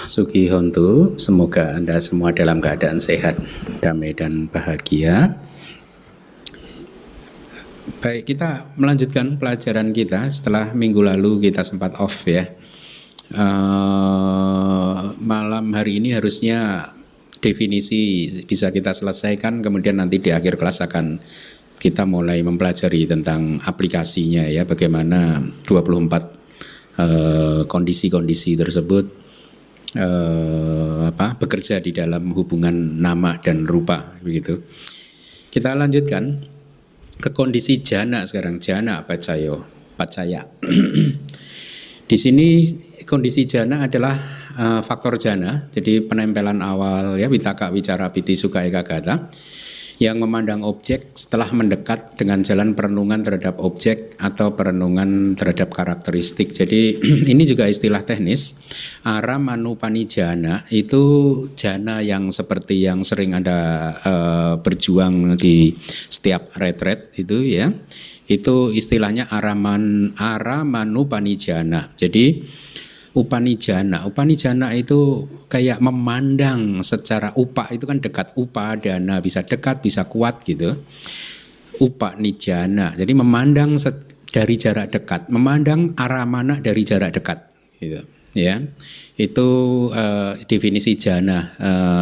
Sugi Hontu, semoga Anda semua dalam keadaan sehat, damai dan bahagia. Baik, kita melanjutkan pelajaran kita setelah minggu lalu kita sempat off ya. Malam hari ini harusnya definisi bisa kita selesaikan, kemudian nanti di akhir kelas akan kita mulai mempelajari tentang aplikasinya ya, bagaimana 24 kondisi-kondisi tersebut bekerja di dalam hubungan nama dan rupa begitu. Kita lanjutkan ke kondisi jana sekarang, jana pacaya. Di sini kondisi jana adalah faktor jana, jadi penempelan awal ya, vitaka, wicara, piti, sukha, ekagata, yang memandang objek setelah mendekat dengan jalan perenungan terhadap objek atau perenungan terhadap karakteristik. Jadi ini juga istilah teknis. Aramanupanijana itu jana yang seperti yang sering Anda berjuang di setiap retret itu ya. Itu istilahnya aramanupanijana. Jadi Upanijana itu kayak memandang secara upa, itu kan dekat, upadana bisa dekat bisa kuat gitu. Upanijana jadi memandang dari jarak dekat, memandang aramana dari jarak dekat gitu ya. Itu definisi jana,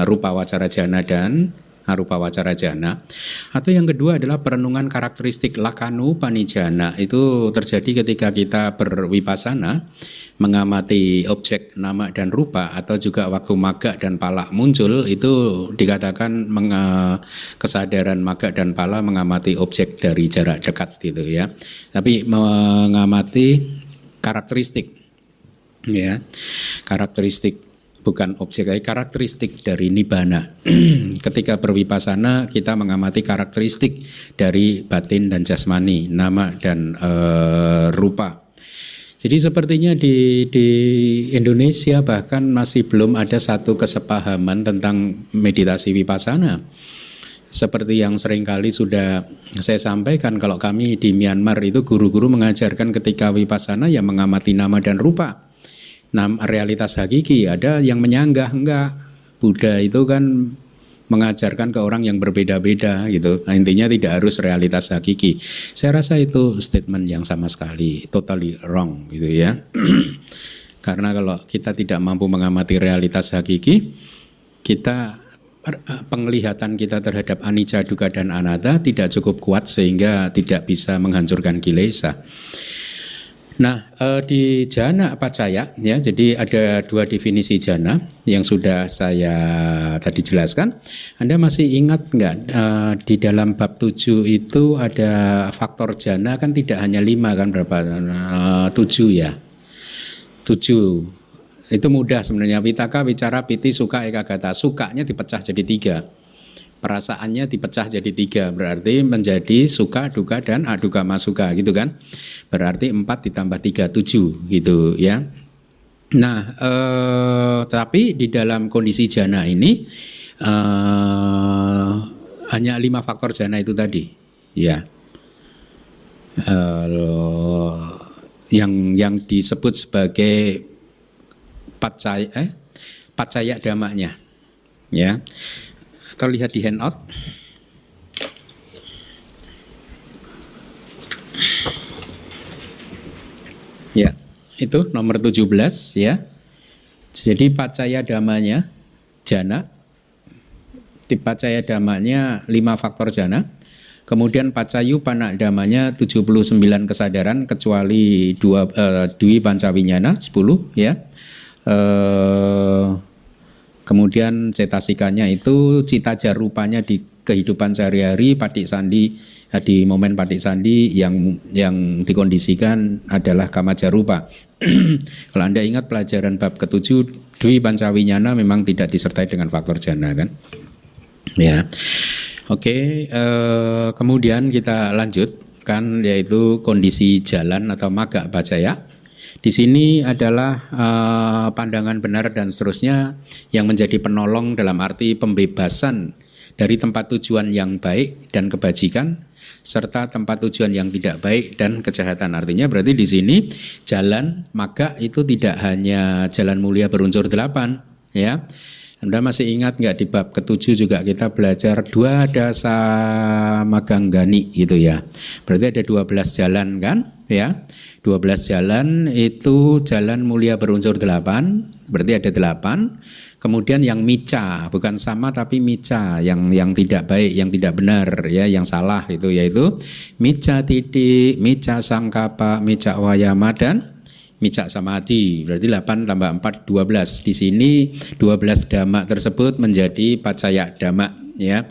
rupa wacara jana dan arupa wacara jana. Atau yang kedua adalah perenungan karakteristik lakanu panijana. Itu terjadi ketika kita berwipasana, mengamati objek nama dan rupa, atau juga waktu maga dan pala muncul, itu dikatakan kesadaran maga dan pala mengamati objek dari jarak dekat gitu ya. Tapi mengamati karakteristik ya, karakteristik bukan objek, karakteristik dari nibbana. Ketika berwipasana kita mengamati karakteristik dari batin dan jasmani, nama dan rupa. Jadi sepertinya di Indonesia bahkan masih belum ada satu kesepahaman tentang meditasi wipasana. Seperti yang seringkali sudah saya sampaikan, kalau kami di Myanmar itu guru-guru mengajarkan ketika wipasana yang mengamati nama dan rupa. Realitas hakiki, ada yang menyanggah, enggak. Buddha itu kan mengajarkan ke orang yang berbeda-beda gitu. Nah, intinya tidak harus realitas hakiki. Saya rasa itu statement yang sama sekali totally wrong gitu ya. Karena kalau kita tidak mampu mengamati realitas hakiki, kita penglihatan kita terhadap anicca, dukkha dan anatta tidak cukup kuat sehingga tidak bisa menghancurkan kilesa. Nah, di jana pacaya ya, jadi ada dua definisi jana yang sudah saya tadi jelaskan. Anda masih ingat nggak di dalam bab 7 itu ada faktor jana kan tidak hanya 5 kan, berapa? 7 ya. 7. Itu mudah sebenarnya, vitaka, wicara, piti, sukha, ekagata. Sukanya dipecah jadi 3. Perasaannya dipecah jadi 3, berarti menjadi suka, duka, dan aduka masuka gitu kan. Berarti 4 ditambah 3, 7 gitu ya. Nah, tapi di dalam kondisi jana ini hanya 5 faktor jana itu tadi ya. Yang disebut sebagai pacaya dhammanya ya. Atau lihat di handout. Ya, itu nomor 17 ya. Jadi pacaya dhammanya jana. Pacaya dhammanya 5 faktor jana. Kemudian pacayupana dhammanya 79 kesadaran kecuali dwi pancawinyana 10 ya. Kemudian cetasikanya itu cita jarupanya di kehidupan sehari-hari, patik sandi di momen patik sandi yang dikondisikan adalah kama jarupa. Kalau Anda ingat pelajaran bab ke-7 dwi pancawinyana memang tidak disertai dengan faktor jana kan? Ya. Oke, kemudian kita lanjutkan yaitu kondisi jalan atau magga pacaya. Di sini adalah pandangan benar dan seterusnya yang menjadi penolong dalam arti pembebasan dari tempat tujuan yang baik dan kebajikan, serta tempat tujuan yang tidak baik dan kejahatan. Artinya berarti di sini jalan magga itu tidak hanya jalan mulia berunsur 8, ya. Anda masih ingat nggak di bab ke-7 juga kita belajar dua dasa maganggani gitu ya. Berarti ada 12 jalan kan, ya. 12 jalan itu jalan mulia berunsur 8, berarti ada 8. Kemudian yang mica, bukan sama tapi mica, yang tidak baik, yang tidak benar, ya, yang salah itu yaitu mica titik, mica sangkapa, mica wayama dan mica samadhi. Berarti 8 tambah 4 12. Di sini 12 dhamma tersebut menjadi pacaya dhamma, ya.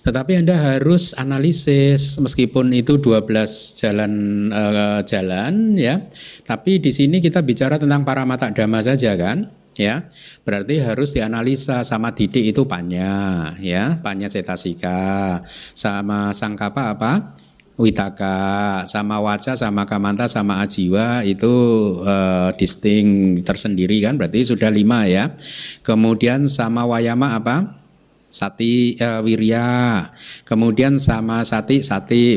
Tetapi Anda harus analisis meskipun itu 12 jalan ya. Tapi di sini kita bicara tentang paramata dhamma saja kan? Ya, berarti harus dianalisa sama didik itu panya, ya, panya cetasika, sama sangkapa apa? Witaka, sama waca, sama kamanta, sama ajiwa itu distinct tersendiri kan, berarti sudah 5 ya. Kemudian sama wayama apa? Sati wirya. Kemudian sama sati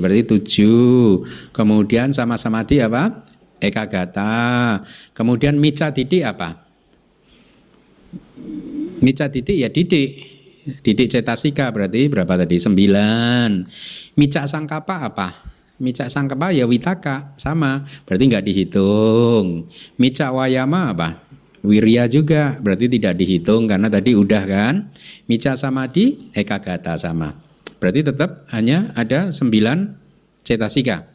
berarti 7. Kemudian sama samadhi apa? Ekagata. Kemudian mica didik apa? Mica didik ya didik cetasika berarti berapa tadi? 9. Mica sangkapa apa? Mica sangkapa ya witaka sama, berarti nggak dihitung. Mica wayama apa? Wirya juga, berarti tidak dihitung karena tadi udah kan. Mica samadhi ekagata sama, berarti tetap hanya ada 9 cetasika.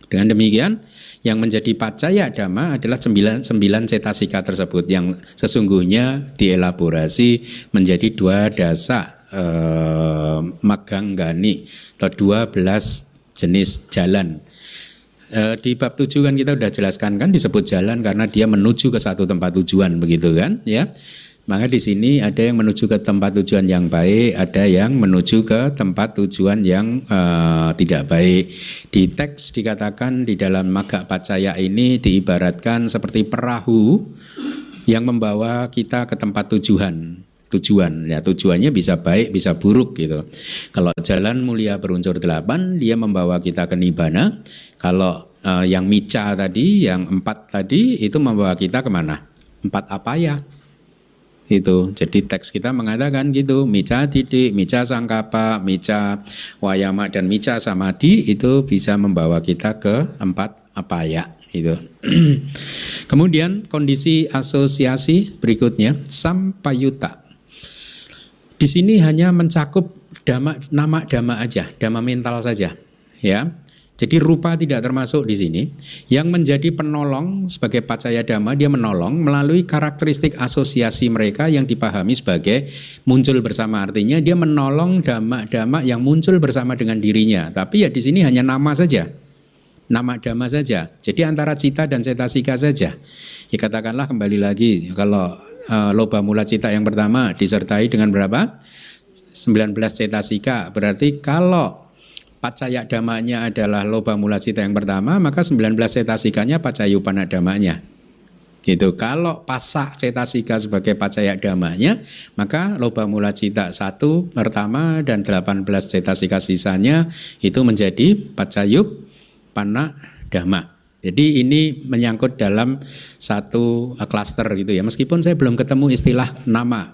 Dengan demikian yang menjadi pacaya dhamma adalah 9 cetasika tersebut yang sesungguhnya dielaborasi menjadi 2 dasa maganggani atau 12 jenis jalan. Di bab 7 kan kita sudah jelaskan kan disebut jalan karena dia menuju ke satu tempat tujuan begitu kan ya. Maka di sini ada yang menuju ke tempat tujuan yang baik, ada yang menuju ke tempat tujuan yang tidak baik. Di teks dikatakan di dalam Magga Pacaya ini diibaratkan seperti perahu yang membawa kita ke tempat tujuan ya, tujuannya bisa baik bisa buruk gitu. Kalau jalan mulia berunsur 8 dia membawa kita ke nibbana. Kalau yang mica tadi, yang 4 tadi itu membawa kita kemana? 4 apaya itu. Jadi teks kita mengatakan gitu, mica didik, mica sangkapa, mica wayama dan mica samadhi itu bisa membawa kita ke 4 apaya itu. Kemudian kondisi asosiasi berikutnya sampayuta. Di sini hanya mencakup nama dhamma aja, dhamma mental saja, ya. Jadi rupa tidak termasuk di sini. Yang menjadi penolong sebagai pacaya dhamma, dia menolong melalui karakteristik asosiasi mereka yang dipahami sebagai muncul bersama. Artinya dia menolong dhamma-dhamma yang muncul bersama dengan dirinya. Tapi ya di sini hanya nama saja, nama dhamma saja. Jadi antara cita dan cetasika saja. Ya katakanlah kembali lagi, kalau loba mula cita yang pertama disertai dengan berapa? 19 cetasika. Berarti kalau pacaya dhammanya adalah loba mula cita yang pertama, maka 19 cetasikanya pacayupana dhammanya. Gitu. Kalau pasak cetasika sebagai pacaya dhammanya, maka loba mula cita 1 pertama dan 18 cetasika sisanya itu menjadi pacayupana dhamma. Jadi ini menyangkut dalam satu klaster gitu ya. Meskipun saya belum ketemu istilah nama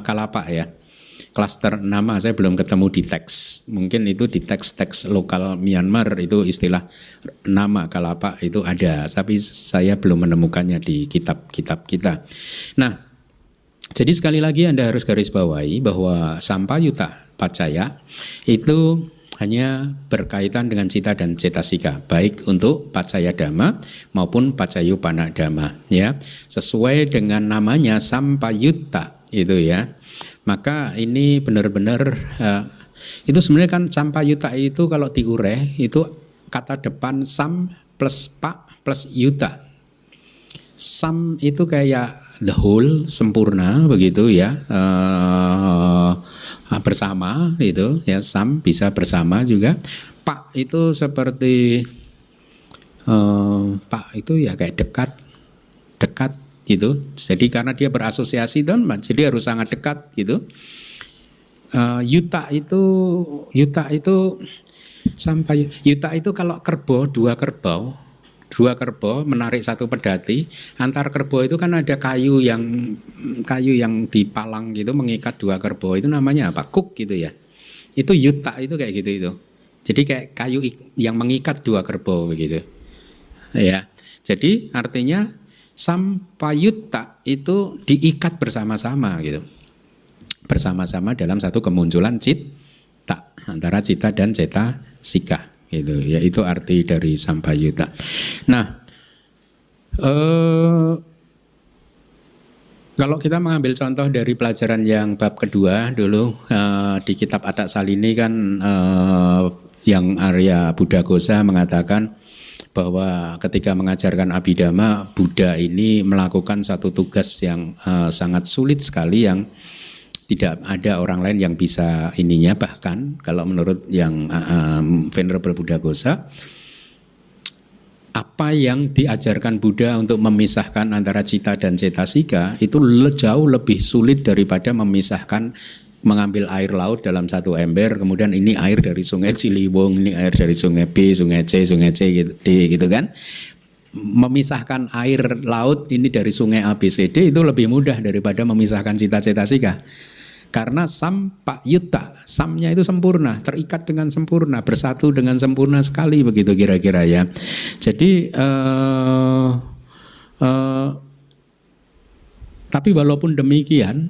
kalapa ya. Klaster nama saya belum ketemu di teks. Mungkin itu di teks-teks lokal Myanmar itu istilah nama kalapa itu ada. Tapi saya belum menemukannya di kitab-kitab kita. Nah, jadi sekali lagi Anda harus garis bawahi bahwa sampayuta pacaya itu hanya berkaitan dengan cita dan cetasika, baik untuk pacaya dhamma maupun pacayupana dhamma, ya. Sesuai dengan namanya sampayutta itu ya. Maka ini benar-benar itu sebenarnya kan sampayutta itu kalau diureh itu kata depan sam plus pa plus yuta. Sam itu kayak the whole, sempurna begitu ya, bersama itu ya, sam bisa bersama juga. Pak itu seperti pak itu ya kayak dekat gitu. Jadi karena dia berasosiasi dan jadi harus sangat dekat gitu. yuta itu sampai yuta itu kalau dua kerbau menarik satu pedati, antar kerbau itu kan ada kayu yang dipalang gitu mengikat dua kerbau, itu namanya apa? Kuk gitu ya. Itu yuta itu kayak gitu itu. Jadi kayak kayu yang mengikat dua kerbau begitu. Ya. Jadi artinya sampayutta itu diikat bersama-sama gitu. Bersama-sama dalam satu kemunculan cita, antara cita dan cetasika gitu. Ya, itu arti dari sampayutta. Nah, kalau kita mengambil contoh dari pelajaran yang bab kedua dulu di kitab Atak Salini kan yang Arya Buddhagosa mengatakan bahwa ketika mengajarkan Abhidhamma, Buddha ini melakukan satu tugas yang sangat sulit sekali, yang tidak ada orang lain yang bisa ininya. Bahkan kalau menurut yang Venerable Buddhagosa, apa yang diajarkan Buddha untuk memisahkan antara cita dan cetasika itu jauh lebih sulit daripada memisahkan, mengambil air laut dalam satu ember, kemudian ini air dari sungai Ciliwung, ini air dari sungai B, sungai C gitu kan. Memisahkan air laut ini dari sungai A, B, C, D itu lebih mudah daripada memisahkan cita cetasika. Karena sampayutta, samnya itu sempurna, terikat dengan sempurna, bersatu dengan sempurna sekali begitu kira-kira ya. Jadi tapi walaupun demikian,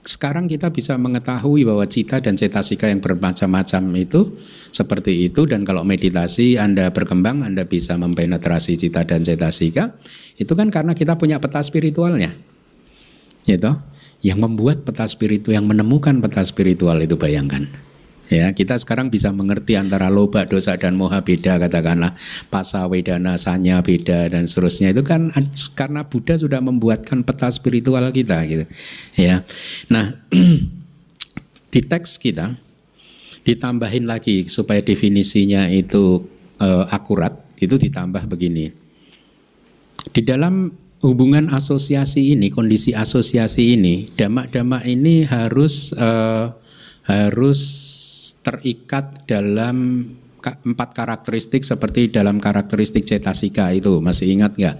sekarang kita bisa mengetahui bahwa cita dan cetasika yang bermacam-macam itu seperti itu, dan kalau meditasi Anda berkembang, Anda bisa mempenetrasi cita dan cetasika, itu kan karena kita punya peta spiritualnya. Gitu. Yang membuat peta spiritual, yang menemukan peta spiritual itu, bayangkan. Ya, kita sekarang bisa mengerti antara loba, dosa dan moha beda, katakanlah pasa, wedana, sanya beda dan seterusnya. Itu kan karena Buddha sudah membuatkan peta spiritual kita gitu. Ya. Nah, di teks kita ditambahin lagi supaya definisinya itu akurat, itu ditambah begini. Di dalam hubungan asosiasi ini, kondisi asosiasi ini, dhamma-dhamma ini harus terikat dalam 4 karakteristik seperti dalam karakteristik cetasika itu. Masih ingat nggak?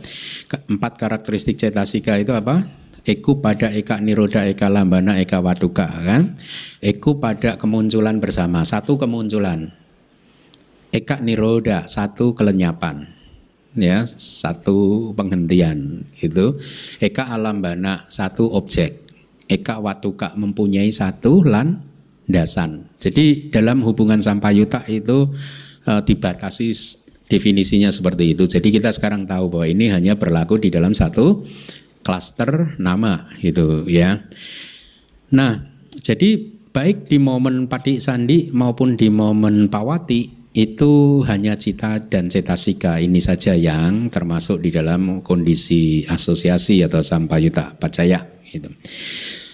4 karakteristik cetasika itu apa? Eku pada eka niroda, eka lambana, eka waduka kan? Eku pada kemunculan bersama, satu kemunculan. Eka niroda, satu kelenyapan. Ya, satu penghentian itu. Eka alambana, satu objek. Eka watuka, mempunyai satu landasan. Jadi dalam hubungan sampayutta itu dibatasi definisinya seperti itu. Jadi kita sekarang tahu bahwa ini hanya berlaku di dalam satu klaster nama gitu ya. Nah, jadi baik di momen Padik Sandi maupun di momen Pawati itu hanya cita dan cetasika ini saja yang termasuk di dalam kondisi asosiasi atau sampayutta pacaya gitu.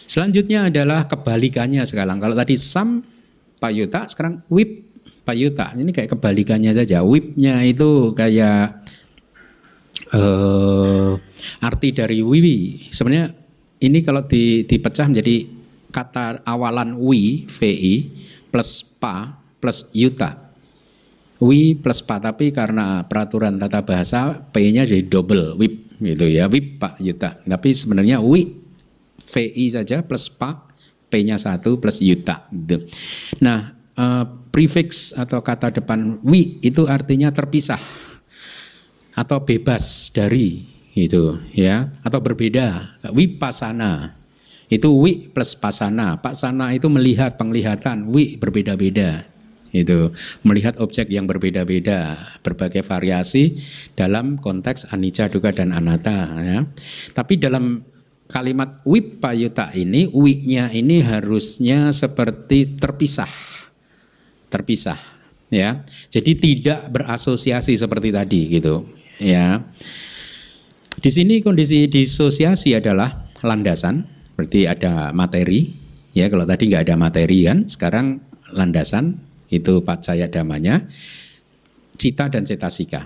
Selanjutnya adalah kebalikannya sekarang. Kalau tadi sampayutta, sekarang vippayutta. Ini kayak kebalikannya saja. Vipnya itu kayak arti dari wiwi. Sebenarnya ini kalau dipecah menjadi kata awalan vi plus pa plus yuta. Wi plus pa, tapi karena peraturan tata bahasa P-nya jadi double, wip gitu ya, wip pak yuta. Tapi sebenarnya wi vi saja plus pa, P-nya 1 plus yuta gitu. Nah, prefix atau kata depan wi itu artinya terpisah atau bebas dari gitu ya, atau berbeda. Wipasana itu wi plus pasana. Pasana itu melihat, penglihatan, wi berbeda-beda. Itu melihat objek yang berbeda-beda, berbagai variasi dalam konteks anicca, dukkha dan anatta ya. Tapi dalam kalimat vippayutta ini, wi-nya ini harusnya seperti terpisah ya. Jadi tidak berasosiasi seperti tadi gitu ya. Di sini kondisi disosiasi adalah landasan, berarti ada materi ya. Kalau tadi nggak ada materi kan, sekarang landasan itu pacaya dhammanya, cita dan cetasika.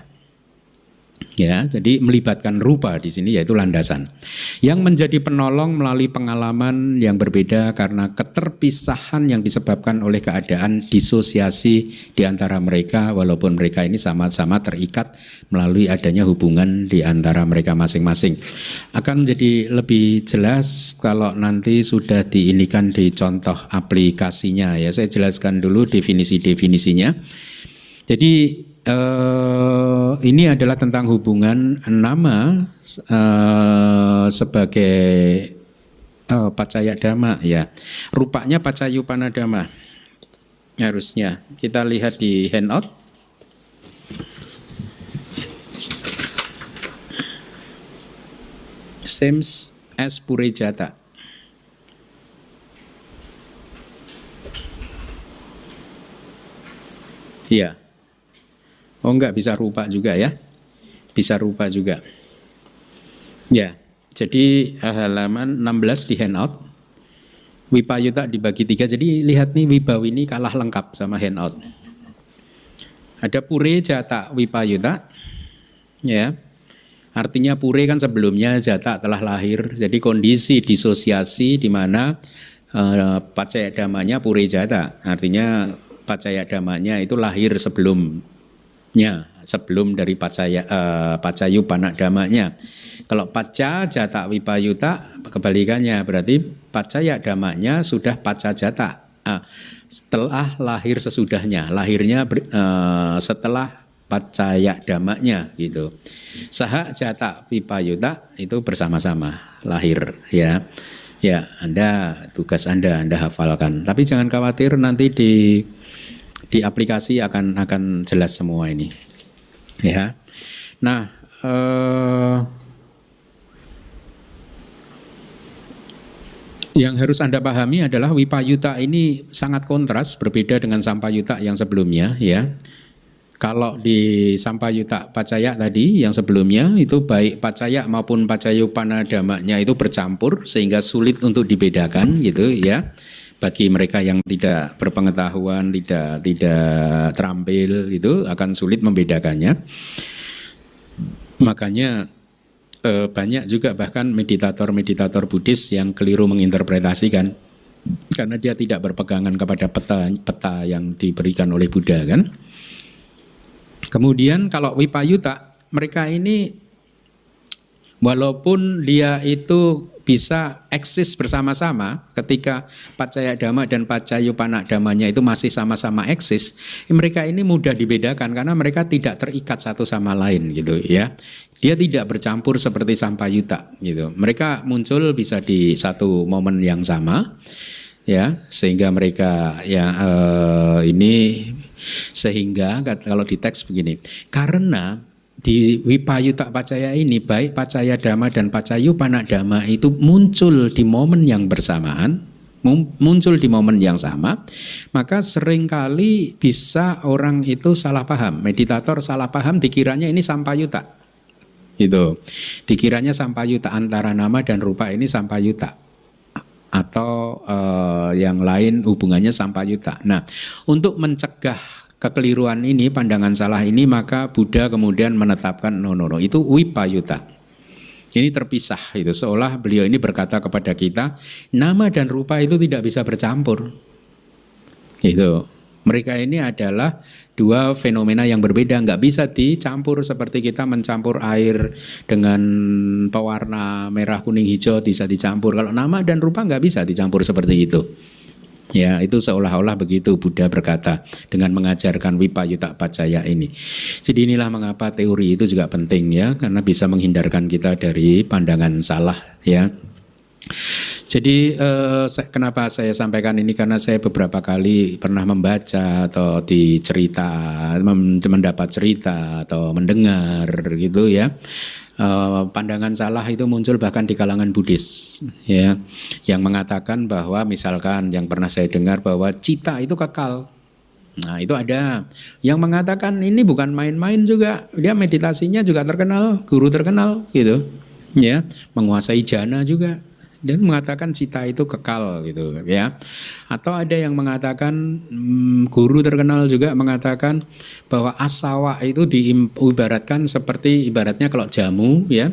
Ya, jadi melibatkan rupa di sini yaitu landasan. Yang menjadi penolong melalui pengalaman yang berbeda karena keterpisahan yang disebabkan oleh keadaan disosiasi di antara mereka walaupun mereka ini sama-sama terikat melalui adanya hubungan di antara mereka masing-masing. Akan menjadi lebih jelas kalau nanti sudah diinikan di contoh aplikasinya ya. Saya jelaskan dulu definisi-definisinya. Jadi ini adalah tentang hubungan nama sebagai pacaya dhamma ya. Rupanya pacayupana dhamma. Harusnya kita lihat di handout. Same as purejata. Iya. Oh enggak, bisa rupa juga ya. Bisa rupa juga. Ya, jadi halaman 16 di handout. Wipayuta dibagi 3. Jadi lihat nih Wibawi ini kalah lengkap sama handout. Ada pure jata wipayuta. Ya. Artinya pure kan sebelumnya jata telah lahir. Jadi kondisi disosiasi di mana pacaya dhammanya pure jata. Artinya pacaya dhammanya itu lahir sebelum dari pacayupana dhammanya. Kalau paca jata wipayuta kebalikannya, berarti pacaya dhammanya sudah paca jata setelah lahir sesudahnya, lahirnya setelah pacaya dhammanya gitu. Saha jata wipayuta itu bersama-sama lahir ya. Ya, tugas Anda hafalkan. Tapi jangan khawatir, nanti di aplikasi akan jelas semua ini ya. Nah yang harus Anda pahami adalah wipayuta ini sangat kontras, berbeda dengan sampayuta yang sebelumnya ya. Kalau di sampayuta pacaya tadi yang sebelumnya itu baik pacaya maupun pacayupana dhammanya itu bercampur sehingga sulit untuk dibedakan gitu ya. Bagi mereka yang tidak berpengetahuan, tidak terampil itu akan sulit membedakannya. Makanya banyak juga bahkan meditator Buddhis yang keliru menginterpretasikan karena dia tidak berpegangan kepada peta yang diberikan oleh Buddha kan. Kemudian kalau wipayuta, mereka ini walaupun dia itu bisa eksis bersama-sama ketika pacaya dhamma dan pacayupana dhammanya itu masih sama-sama eksis, mereka ini mudah dibedakan karena mereka tidak terikat satu sama lain gitu ya. Dia tidak bercampur seperti sampayuta gitu. Mereka muncul bisa di satu momen yang sama ya, sehingga mereka sehingga kalau di teks begini, karena di wipayuta pacaya ini baik pacaya dhamma dan pacayupana dhamma itu muncul di momen yang bersamaan, muncul di momen yang sama, maka seringkali bisa orang itu salah paham, meditator salah paham dikiranya ini sampayuta gitu, dikiranya sampayuta antara nama dan rupa ini sampayuta atau yang lain hubungannya sampayuta. Nah, untuk mencegah kekeliruan ini, pandangan salah ini, maka Buddha kemudian menetapkan no, itu wipayuta. Ini terpisah itu, seolah beliau ini berkata kepada kita, nama dan rupa itu tidak bisa bercampur. Itu. Mereka ini adalah dua fenomena yang berbeda, nggak bisa dicampur seperti kita mencampur air dengan pewarna merah, kuning, hijau bisa dicampur. Kalau nama dan rupa nggak bisa dicampur seperti itu. Ya, itu seolah-olah begitu Buddha berkata dengan mengajarkan wipayuta pacaya ini. Jadi inilah mengapa teori itu juga penting ya, karena bisa menghindarkan kita dari pandangan salah ya. Jadi kenapa saya sampaikan ini, karena saya beberapa kali pernah membaca atau mendapat cerita atau mendengar gitu ya. Pandangan salah itu muncul bahkan di kalangan Buddhis ya, yang mengatakan bahwa misalkan yang pernah saya dengar bahwa cita itu kekal. Nah, itu ada yang mengatakan ini bukan main-main juga, dia meditasinya juga terkenal, guru terkenal gitu ya, menguasai jana juga Dan mengatakan cita itu kekal gitu ya. Atau ada yang mengatakan guru terkenal juga mengatakan bahwa asawa itu diibaratkan seperti ibaratnya kalau jamu ya.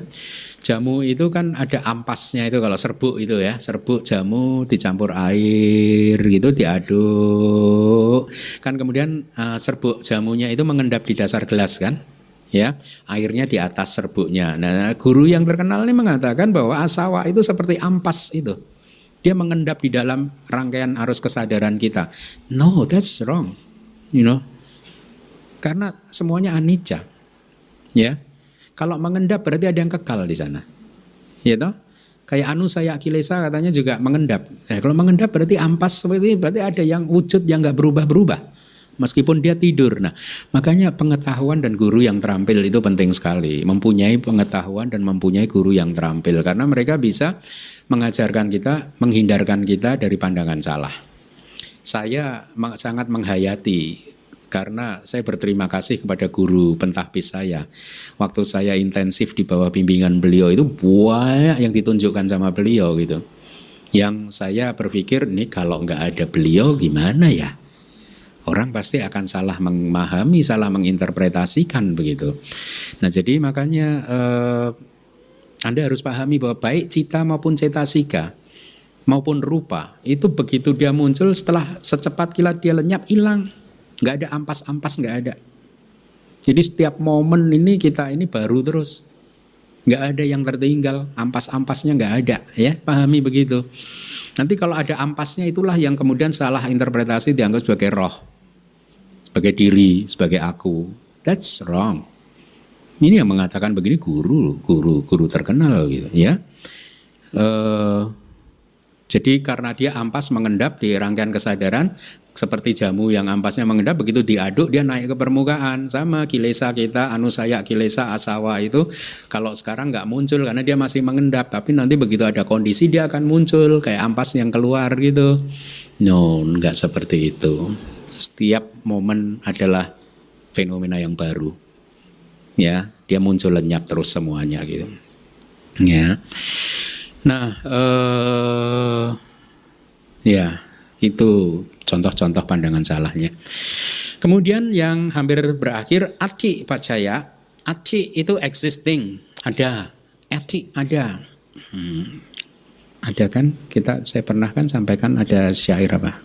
Jamu itu kan ada ampasnya itu kalau serbuk itu ya. Serbuk jamu dicampur air gitu diaduk. Kan kemudian serbuk jamunya itu mengendap di dasar gelas kan. Ya, airnya di atas serbuknya. Nah, guru yang terkenal ini mengatakan bahwa asawa itu seperti ampas itu. Dia mengendap di dalam rangkaian arus kesadaran kita. No, that's wrong. You know. Karena semuanya anicca. Ya. Kalau mengendap berarti ada yang kekal di sana. Ya toh? Kayak anusaya kilesa katanya juga mengendap. Kalau mengendap berarti ampas seperti berarti ada yang wujud yang enggak berubah-berubah. Meskipun dia tidur. Nah, makanya pengetahuan dan guru yang terampil itu penting sekali. Mempunyai pengetahuan dan mempunyai guru yang terampil. Karena mereka bisa mengajarkan kita, menghindarkan kita dari pandangan salah. Saya sangat menghayati, karena saya berterima kasih kepada guru pentahbis saya. Waktu saya intensif di bawah bimbingan beliau itu banyak yang ditunjukkan sama beliau gitu. Yang saya berpikir, nih kalau nggak ada beliau gimana ya? Orang pasti akan salah memahami, salah menginterpretasikan begitu. Nah jadi makanya Anda harus pahami bahwa baik cita maupun cetasika maupun rupa itu begitu dia muncul setelah secepat kilat dia lenyap hilang. Nggak ada ampas-ampas, nggak ada. Jadi setiap momen ini kita ini baru terus. Nggak ada yang tertinggal, ampas-ampasnya nggak ada. Ya, pahami begitu. Nanti kalau ada ampasnya itulah yang kemudian salah interpretasi dianggap sebagai roh. Sebagai diri, sebagai aku. That's wrong. Ini yang mengatakan begini guru terkenal gitu ya. Jadi karena dia ampas mengendap di rangkaian kesadaran seperti jamu yang ampasnya mengendap, begitu diaduk dia naik ke permukaan. Sama kilesa kita, anusaya kilesa asawa itu kalau sekarang nggak muncul karena dia masih mengendap, tapi nanti begitu ada kondisi dia akan muncul kayak ampas yang keluar gitu. No, nggak seperti itu. Setiap momen adalah fenomena yang baru. Ya, dia muncul lenyap terus semuanya gitu. Ya. Nah, ya, itu contoh-contoh pandangan salahnya. Kemudian yang hampir berakhir, ati pacaya. Ati itu existing, ada. Ati ada. Ada kan? Saya pernah kan sampaikan ada syair apa?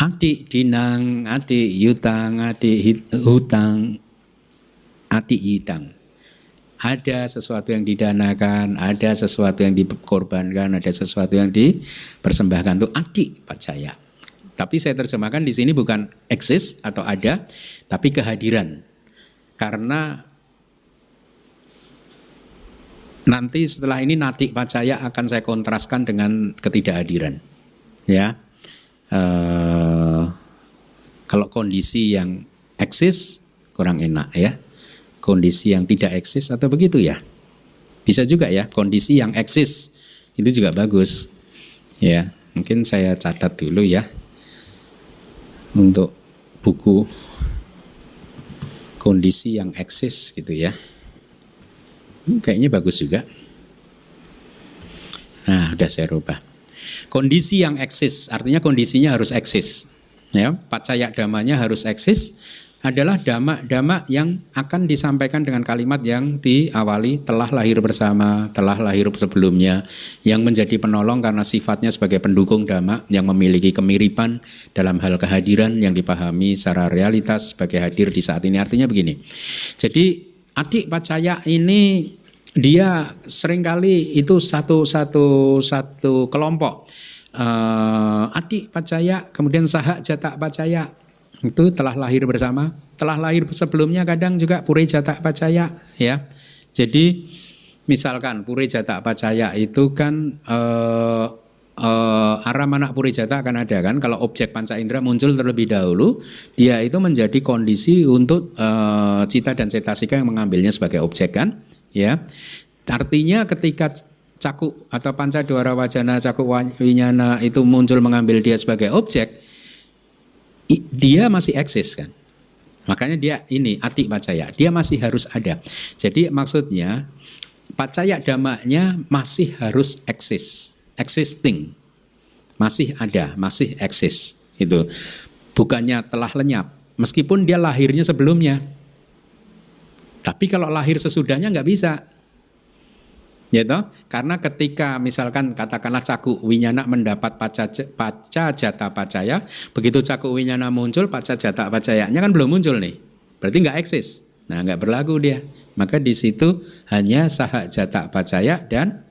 Ati dinang, ati yutang, ati hutang, ati yitang. Ada sesuatu yang didanakan, ada sesuatu yang dikorbankan, ada sesuatu yang dipersembahkan. Itu ati pacaya. Tapi saya terjemahkan di sini bukan exist atau ada, tapi kehadiran. Karena nanti setelah ini nati pacaya akan saya kontraskan dengan ketidakhadiran. Ya. Kalau kondisi yang eksis kurang enak ya, kondisi yang tidak eksis atau begitu ya, bisa juga ya. Kondisi yang eksis itu juga bagus ya. Mungkin saya catat dulu ya untuk buku kondisi yang eksis gitu ya. Kayaknya bagus juga. Nah, udah saya rubah. Kondisi yang eksis, artinya kondisinya harus eksis. Ya, pacaya damanya harus eksis, adalah dhamma yang akan disampaikan dengan kalimat yang diawali telah lahir bersama, telah lahir sebelumnya, yang menjadi penolong karena sifatnya sebagai pendukung dhamma yang memiliki kemiripan dalam hal kehadiran yang dipahami secara realitas sebagai hadir di saat ini. Artinya begini. Jadi adik pacaya ini dia seringkali itu satu kelompok. Adik pacaya, kemudian saha jata pacaya, itu telah lahir bersama, telah lahir sebelumnya kadang juga pure jata pacaya ya. Jadi misalkan pure jata pacaya itu kan aramana pure jata akan ada kan, kalau objek panca indera muncul terlebih dahulu, dia itu menjadi kondisi untuk cita dan cetasika yang mengambilnya sebagai objek kan ya. Artinya ketika caku atau panca dwara wajana caku winyana itu muncul mengambil dia sebagai objek, dia masih eksis kan. Makanya dia ini ati pacaya, dia masih harus ada. Jadi maksudnya pacaya dhammanya masih harus existing, masih ada, masih eksis. Itu bukannya telah lenyap, meskipun dia lahirnya sebelumnya. Tapi kalau lahir sesudahnya nggak bisa. Ya toh? Karena ketika misalkan katakanlah caku winyana mendapat paca jata pacaya, begitu caku winyana muncul, paca jata pacayanya kan belum muncul nih, berarti nggak eksis. Nah nggak berlaku dia. Maka di situ hanya saha jata pacaya dan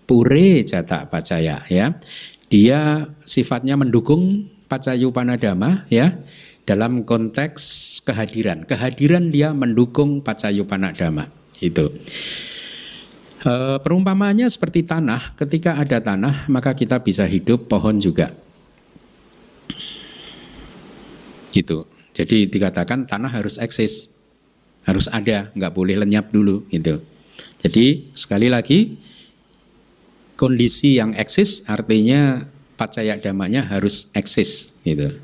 pure jata pacaya ya. Dia sifatnya mendukung pacayupanadama ya, dalam konteks kehadiran. Kehadiran dia mendukung pacayupanadama itu. Perumpamaannya seperti tanah, ketika ada tanah maka kita bisa hidup, pohon juga. Gitu. Jadi dikatakan tanah harus eksis, harus ada, nggak boleh lenyap dulu. Gitu. Jadi sekali lagi kondisi yang eksis artinya pacaya dhammanya harus eksis. Gitu.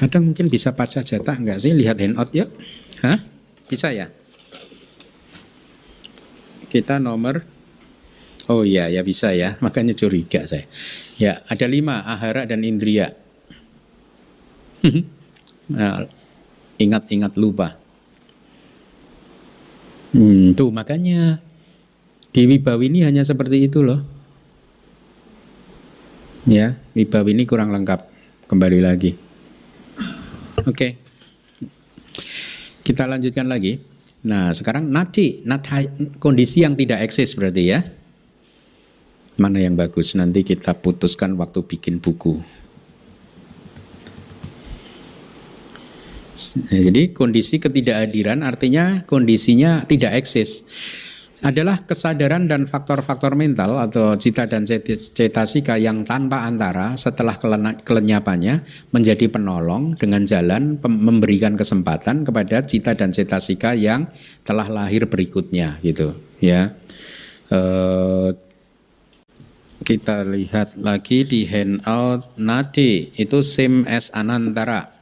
Kadang mungkin bisa paca jata nggak sih? Lihat handout yuk. Hah? Bisa ya? Kita nomor, oh iya ya bisa ya, makanya curiga saya. Ya ada 5, ahara dan indriya. Nah, ingat-ingat lupa. Tuh makanya di Wibawini hanya seperti itu loh. Ya, Wibawini kurang lengkap. Kembali lagi. Oke. Kita lanjutkan lagi. Nah sekarang nati, kondisi yang tidak eksis berarti ya. Mana yang bagus, nanti kita putuskan waktu bikin buku. Jadi kondisi ketidakhadiran artinya kondisinya tidak eksis. Adalah kesadaran dan faktor-faktor mental atau cita dan cetasika yang tanpa antara setelah kelenyapannya menjadi penolong dengan jalan memberikan kesempatan kepada cita dan cetasika yang telah lahir berikutnya gitu ya. Kita lihat lagi di handout nadi itu same as anantara.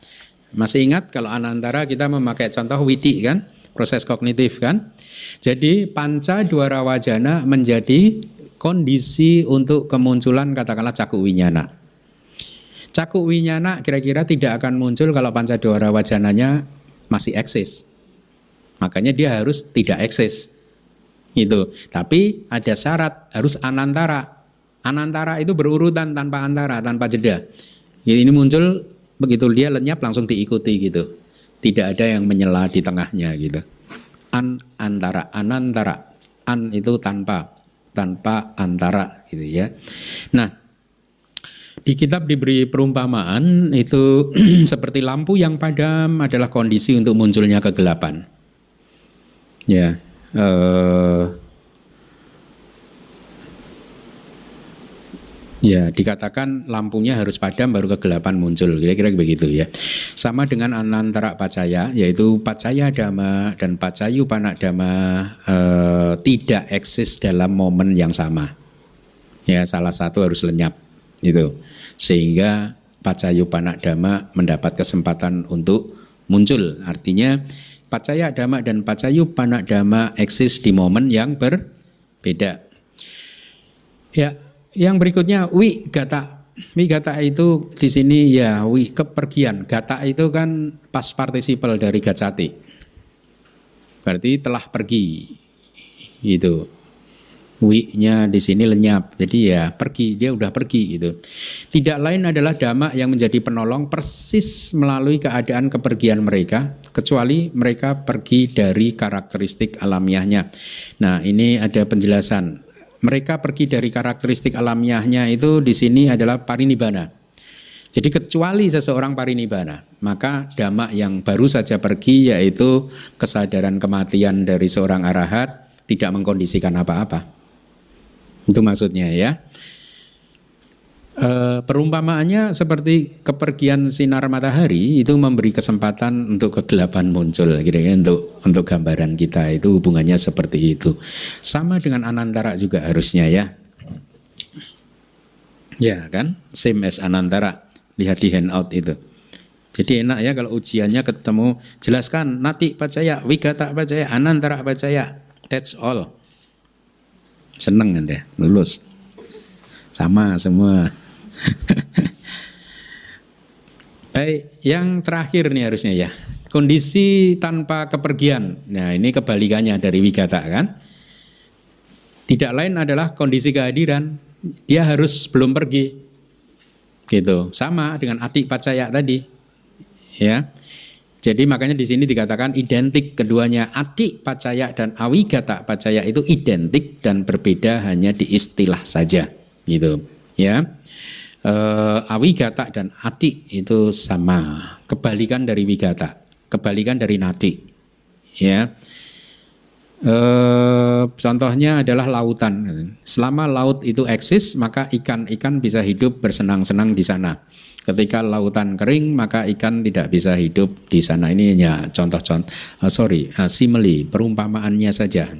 Masih ingat kalau anantara kita memakai contoh witi kan, proses kognitif kan. Jadi panca dwara wajana menjadi kondisi untuk kemunculan katakanlah caku winyana. Caku winyana kira-kira tidak akan muncul kalau panca dwara wajananya masih eksis. Makanya dia harus tidak eksis. Itu. Tapi ada syarat harus anantara. Anantara itu berurutan tanpa antara, tanpa jeda. Ini muncul begitu dia lenyap langsung diikuti gitu. Tidak ada yang menyela di tengahnya gitu. Antara, anantara, an itu tanpa antara gitu ya. Nah, di kitab diberi perumpamaan itu seperti lampu yang padam adalah kondisi untuk munculnya kegelapan. Ya, ya, dikatakan lampunya harus padam baru kegelapan muncul, kira-kira begitu ya. Sama dengan anantara pacaya, yaitu pacaya dhamma dan pacayupana dhamma tidak eksis dalam momen yang sama. Ya, salah satu harus lenyap, itu. Sehingga pacayupana dhamma mendapat kesempatan untuk muncul. Artinya pacaya dhamma dan pacayupana dhamma eksis di momen yang berbeda. Ya. Yang berikutnya wigata. Wigata itu di sini ya kepergian. Gata itu kan past participle dari gacati. Berarti telah pergi. Itu. Wi-nya di sini lenyap. Jadi ya pergi, dia udah pergi gitu. Tidak lain adalah dhamma yang menjadi penolong persis melalui keadaan kepergian mereka, kecuali mereka pergi dari karakteristik alamiahnya. Nah, ini ada penjelasan. Mereka pergi dari karakteristik alamiahnya itu di sini adalah parinibbana. Jadi kecuali seseorang parinibbana, maka dhamma yang baru saja pergi yaitu kesadaran kematian dari seorang arahat tidak mengkondisikan apa-apa. Itu maksudnya ya. Perumpamaannya seperti kepergian sinar matahari itu memberi kesempatan untuk kegelapan muncul, kira-kira untuk gambaran kita itu hubungannya seperti itu. Sama dengan anantara juga harusnya ya. Ya kan, same as anantara. Lihat di handout itu. Jadi enak ya kalau ujiannya ketemu jelaskan nati pacaya, wigata pacaya, anantara pacaya. That's all. Seneng Anda lulus. Sama semua. Baik, yang terakhir nih harusnya ya. Kondisi tanpa kepergian. Nah, ini kebalikannya dari wigata kan. Tidak lain adalah kondisi kehadiran. Dia harus belum pergi. Gitu. Sama dengan ati pacaya tadi. Ya. Jadi makanya di sini dikatakan identik keduanya, ati pacaya dan awigata pacaya itu identik dan berbeda hanya di istilah saja, gitu. Ya, awigata dan ati itu sama, kebalikan dari wigata, kebalikan dari nati. Ya, contohnya adalah lautan. Selama laut itu eksis, maka ikan-ikan bisa hidup bersenang-senang di sana. Ketika lautan kering, maka ikan tidak bisa hidup di sana. Ini hanya contoh-contoh, simile, perumpamaannya saja.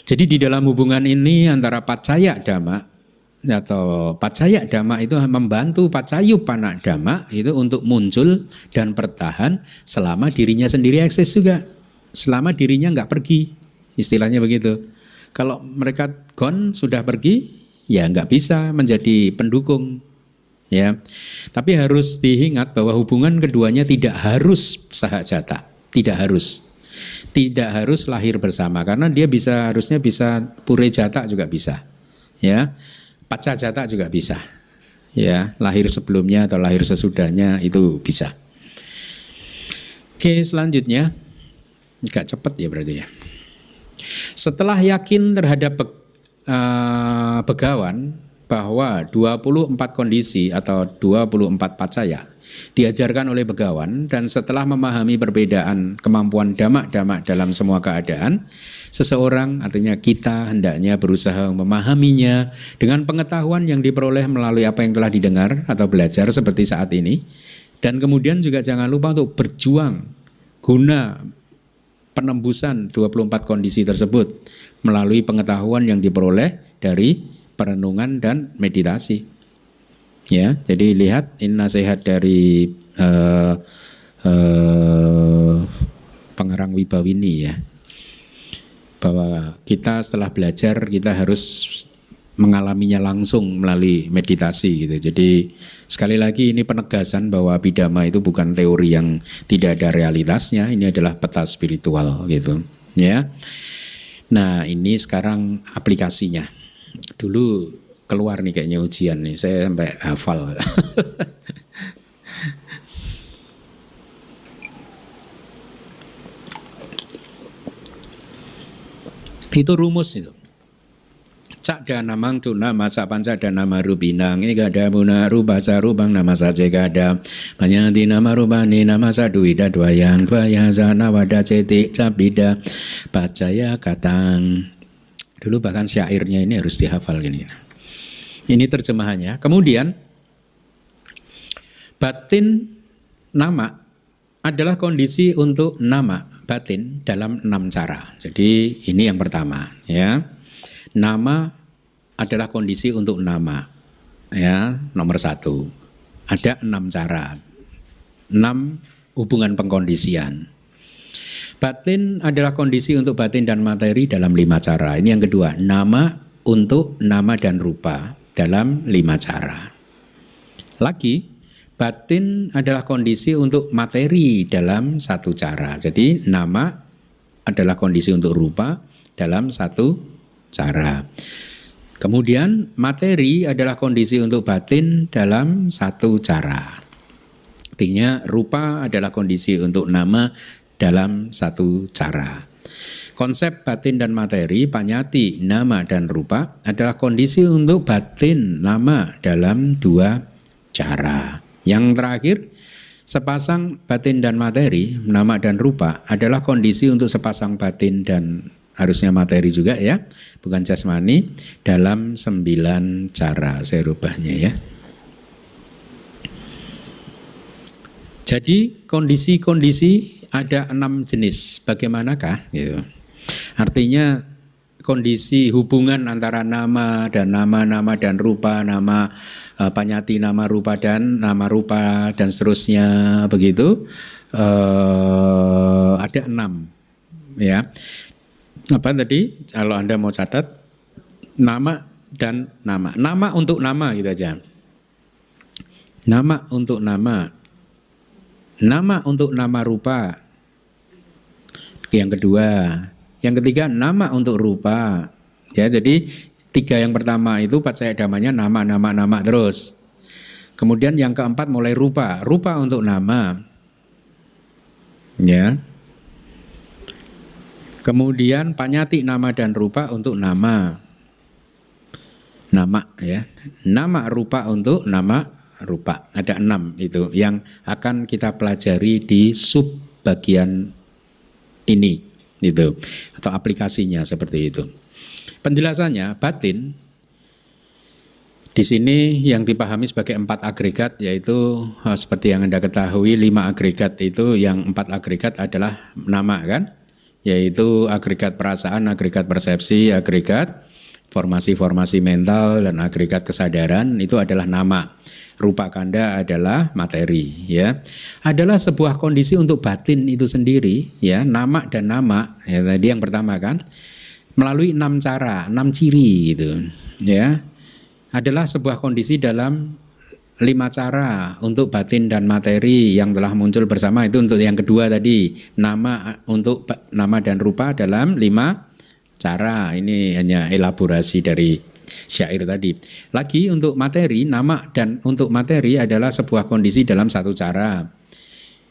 Jadi di dalam hubungan ini antara pacaya dhamma atau pacaya dhamma itu membantu pacayupana dhamma itu untuk muncul dan bertahan selama dirinya sendiri eksis juga. Selama dirinya nggak pergi, istilahnya begitu. Kalau mereka gone, sudah pergi, ya nggak bisa menjadi pendukung. Ya, tapi harus diingat bahwa hubungan keduanya tidak harus sahajata, tidak harus lahir bersama, karena dia harusnya bisa purejata juga bisa, ya, pacajata juga bisa, ya, lahir sebelumnya atau lahir sesudahnya itu bisa. Oke, selanjutnya, agak cepat ya berarti ya. Setelah yakin terhadap begawan bahwa 24 kondisi atau 24 pacaya diajarkan oleh begawan, dan setelah memahami perbedaan kemampuan dhamma-dhamma dalam semua keadaan, seseorang, artinya kita, hendaknya berusaha memahaminya dengan pengetahuan yang diperoleh melalui apa yang telah didengar atau belajar seperti saat ini, dan kemudian juga jangan lupa untuk berjuang guna penembusan 24 kondisi tersebut melalui pengetahuan yang diperoleh dari perenungan dan meditasi. Ya, jadi lihat ini nasihat dari pengarang Wibawini ya, bahwa kita setelah belajar kita harus mengalaminya langsung melalui meditasi gitu. Jadi sekali lagi ini penegasan bahwa Abhidhamma itu bukan teori yang tidak ada realitasnya, ini adalah peta spiritual gitu ya. Nah, ini sekarang aplikasinya. Dulu keluar nih kayaknya ujian nih, saya sampai hafal. Itu rumus itu. Cak dana mangtu nama sapanca dana marubinang ega damuna rubasa rubang nama saja gada banyanti nama rubani nama saduida dwayang dwayazana wada cetik cabida pacaya katang. Dulu bahkan syairnya ini harus dihafal gini. Ini terjemahannya. Kemudian batin nama adalah kondisi untuk nama batin dalam 6 cara. Jadi ini yang pertama ya. Nama adalah kondisi untuk nama. Ya, nomor 1. Ada 6 cara. 6 hubungan pengkondisian. Batin adalah kondisi untuk batin dan materi dalam 5 cara. Ini yang kedua, nama untuk nama dan rupa dalam 5 cara. Lagi, batin adalah kondisi untuk materi dalam 1 cara. Jadi nama adalah kondisi untuk rupa dalam 1 cara. Kemudian materi adalah kondisi untuk batin dalam 1 cara. Artinya rupa adalah kondisi untuk nama dalam 1 cara. Konsep batin dan materi, panyati, nama dan rupa adalah kondisi untuk batin, nama dalam 2 cara. Yang terakhir, sepasang batin dan materi, nama dan rupa adalah kondisi untuk sepasang batin dan harusnya materi juga ya, bukan jasmani, dalam 9 cara. Saya rubahnya ya. Jadi kondisi-kondisi ada 6 jenis. Bagaimanakah? Gitu. Artinya kondisi hubungan antara nama dan rupa, nama panyati nama rupa dan seterusnya begitu. Ada 6 ya. Apa tadi? Kalau Anda mau catat, nama dan nama. Nama untuk nama gitu aja. Nama untuk nama. Nama untuk nama rupa. Yang kedua. Yang ketiga, nama untuk rupa. Ya, jadi 3 yang pertama itu pacaya damanya nama terus. Kemudian yang keempat mulai rupa. Rupa untuk nama. Ya. Kemudian panyati nama dan rupa untuk nama. Nama ya. Nama rupa untuk nama rupa. Ada 6 itu yang akan kita pelajari di sub bagian ini. Itu atau aplikasinya seperti itu. Penjelasannya batin di sini yang dipahami sebagai 4 agregat, yaitu seperti yang Anda ketahui 5 agregat itu, yang 4 agregat adalah nama kan, yaitu agregat perasaan, agregat persepsi, agregat formasi mental, dan agregat kesadaran itu adalah nama. Rupa kanda adalah materi ya. Adalah sebuah kondisi untuk batin itu sendiri ya, nama dan nama ya, tadi yang pertama kan melalui 6 cara, 6 ciri gitu ya. Adalah sebuah kondisi dalam 5 cara untuk batin dan materi yang telah muncul bersama. Itu untuk yang kedua tadi, nama untuk nama dan rupa dalam 5 cara. Ini hanya elaborasi dari syair tadi. Lagi untuk materi, nama dan untuk materi adalah sebuah kondisi dalam 1 cara.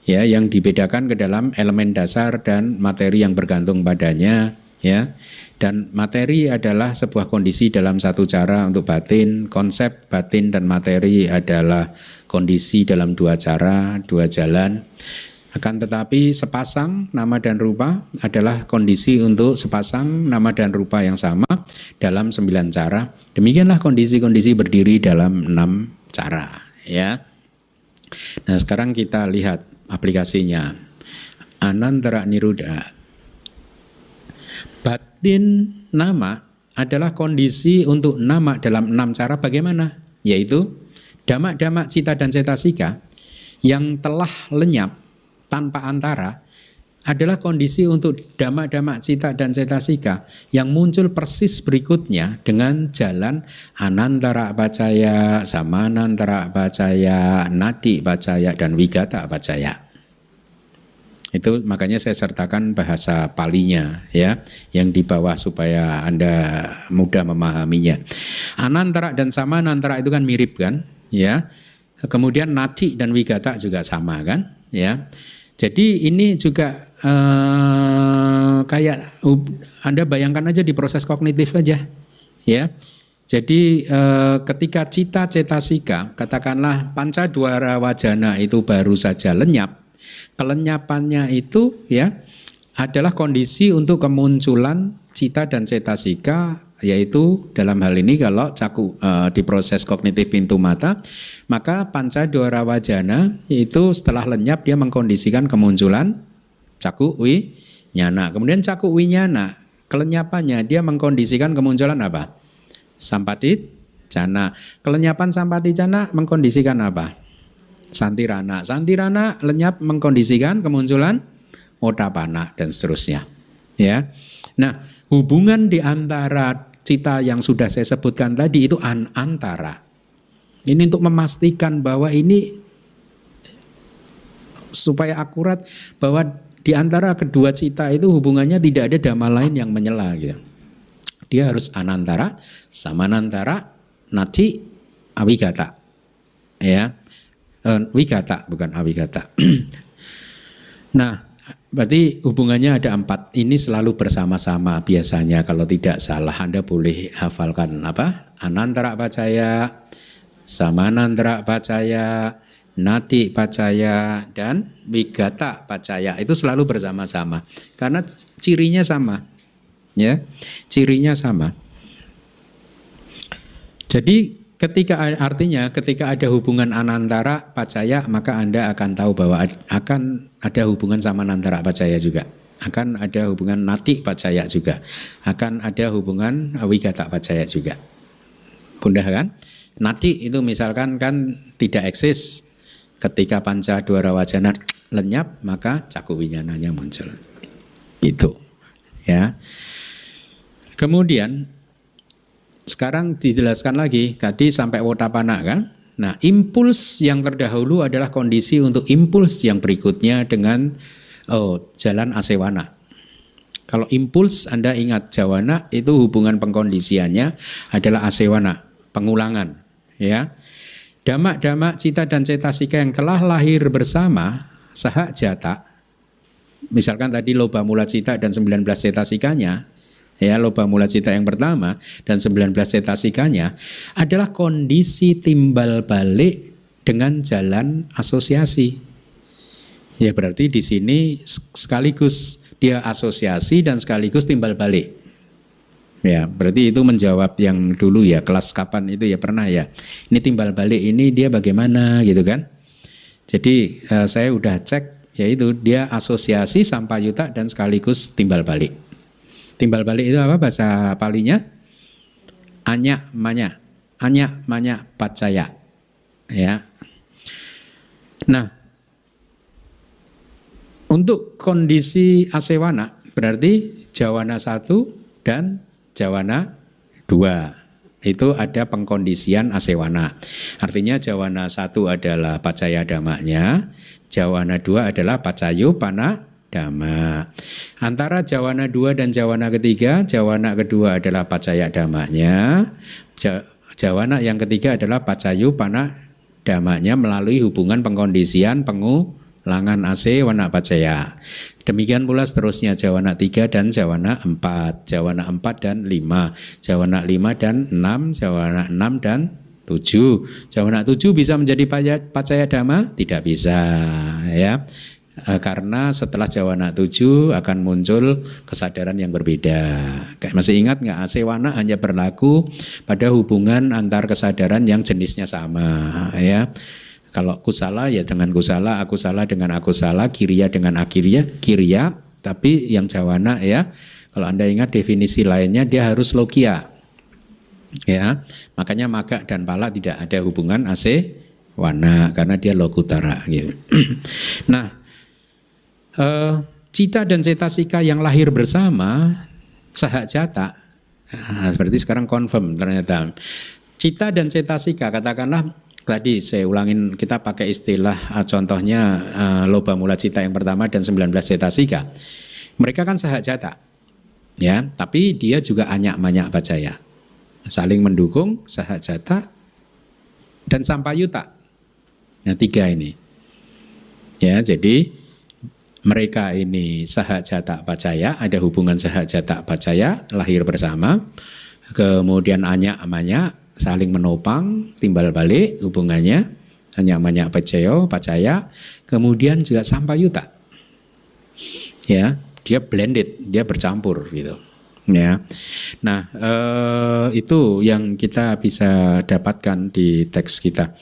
Ya, yang dibedakan ke dalam elemen dasar dan materi yang bergantung padanya, ya. Dan materi adalah sebuah kondisi dalam 1 cara untuk batin. Konsep batin dan materi adalah kondisi dalam 2 cara, 2 jalan. Akan tetapi sepasang nama dan rupa adalah kondisi untuk sepasang nama dan rupa yang sama dalam 9 cara. Demikianlah kondisi-kondisi berdiri dalam 6 cara ya. Nah, sekarang kita lihat aplikasinya. Anantara niruddha. Batin nama adalah kondisi untuk nama dalam 6 cara. Bagaimana? Yaitu dhamma-dhamma cita dan cetasika yang telah lenyap tanpa antara adalah kondisi untuk dhamma-dhamma cita dan cetasika yang muncul persis berikutnya dengan jalan anantara pacaya, samanantara pacaya, nati pacaya, dan wigata pacaya. Itu makanya saya sertakan bahasa palinya ya, yang di bawah supaya Anda mudah memahaminya. Anantara dan samanantara itu kan mirip kan ya. Kemudian nati dan wigata juga sama kan ya. Jadi ini juga kayak Anda bayangkan aja di proses kognitif aja ya. Jadi ketika cita cetasika, katakanlah panca dwara wajana itu baru saja lenyap, kelenyapannya itu ya adalah kondisi untuk kemunculan cita dan cetasika, yaitu dalam hal ini kalau caku di proses kognitif pintu mata, maka panca dwara wajana itu setelah lenyap dia mengkondisikan kemunculan caku winyana. Kemudian caku winyana kelenyapannya dia mengkondisikan kemunculan apa? Sampati cana. Kelenyapan sampati cana mengkondisikan apa? Santirana. Santirana lenyap mengkondisikan kemunculan otapana dan seterusnya. Ya. Nah, hubungan di antara cita yang sudah saya sebutkan tadi itu antara. Ini untuk memastikan bahwa ini supaya akurat bahwa di antara kedua cita itu hubungannya tidak ada dhamma lain yang menyela gitu. Dia harus anantara, samanantara, nati, awigata. Ya. Wigata bukan awigata. Nah, berarti hubungannya ada 4. Ini selalu bersama-sama biasanya kalau tidak salah. Anda boleh hafalkan apa? Anantara pacaya, samanantara pacaya, nati pacaya, dan wigata pacaya. Itu selalu bersama-sama. Karena cirinya sama. Ya, cirinya sama. Jadi ketika ada hubungan anantara pacaya, maka Anda akan tahu bahwa akan ada hubungan sama anantara pacaya juga. akan ada hubungan nati pacaya juga, akan ada hubungan wigata pacaya juga. Mudah kan? Nati itu misalkan kan tidak eksis, ketika panca dwara wajana lenyap maka caku winyananya muncul. Itu ya. Kemudian sekarang dijelaskan lagi, tadi sampai wotapana kan. Nah, impuls yang terdahulu adalah kondisi untuk impuls yang berikutnya dengan jalan asewana. Kalau impuls Anda ingat jawana itu hubungan pengkondisiannya adalah asewana, pengulangan, ya. Dhamma-dhamma cita dan cetasika yang telah lahir bersama saha jata. Misalkan tadi loba mula cita dan 19 cetasikanya, ya, loba mula cita yang pertama dan 19 cetasikanya adalah kondisi timbal balik dengan jalan asosiasi. Ya, berarti di sini sekaligus dia asosiasi dan sekaligus timbal balik. Ya, berarti itu menjawab yang dulu ya, kelas kapan itu ya pernah ya. Ini timbal balik ini dia bagaimana gitu kan. Jadi saya udah cek, yaitu dia asosiasi sampayuta dan sekaligus timbal balik. Timbal balik itu apa bahasa Palinya? Anya manya pacaya. Ya. Nah, untuk kondisi asewana berarti jawana 1 dan jawana 2 itu ada pengkondisian asewana. Artinya jawana 1 adalah pacaya dhammanya, jawana 2 adalah pacayo pana dhamma. Antara jawana 2 dan jawana ketiga, jawana kedua adalah pacaya dhammanya, jawana yang ketiga adalah pacayo pana dhammanya melalui hubungan pengkondisian pengulangan asewana pacaya. Demikian pula seterusnya jawana 3 dan jawana 4, jawana 4 dan 5, jawana 5 dan 6, jawana 6 dan 7. Jawana 7 bisa menjadi pacaya dhamma? Tidak bisa, ya. Karena setelah jawana 7 akan muncul kesadaran yang berbeda. Masih ingat nggak? Asewana hanya berlaku pada hubungan antar kesadaran yang jenisnya sama, ya. Kalau kusala ya dengan kusala, akusala dengan akusala, kiriya dengan akiriya, kiriya. Tapi yang jawana ya, kalau Anda ingat definisi lainnya dia harus logia. Ya, makanya maga dan pala tidak ada hubungan asewana karena dia lokutara gitu. Nah, cita dan cetasika yang lahir bersama sahajata, seperti sekarang confirm ternyata cita dan cetasika, katakanlah tadi saya ulangin, kita pakai istilah contohnya loba mula cita yang pertama dan 19 cetasika. Mereka kan sahajata, ya, tapi dia juga anyak-manyak pacaya, saling mendukung, sahajata dan sampayuta. Nah, 3 ini, ya, jadi mereka ini sahajata pacaya, ada hubungan sahajata pacaya lahir bersama, kemudian anyak-manyak saling menopang, timbal balik hubungannya, anyak-manyak pacaya, kemudian juga sampayuta. Ya, dia blended, dia bercampur gitu. Ya. Nah, itu yang kita bisa dapatkan di teks kita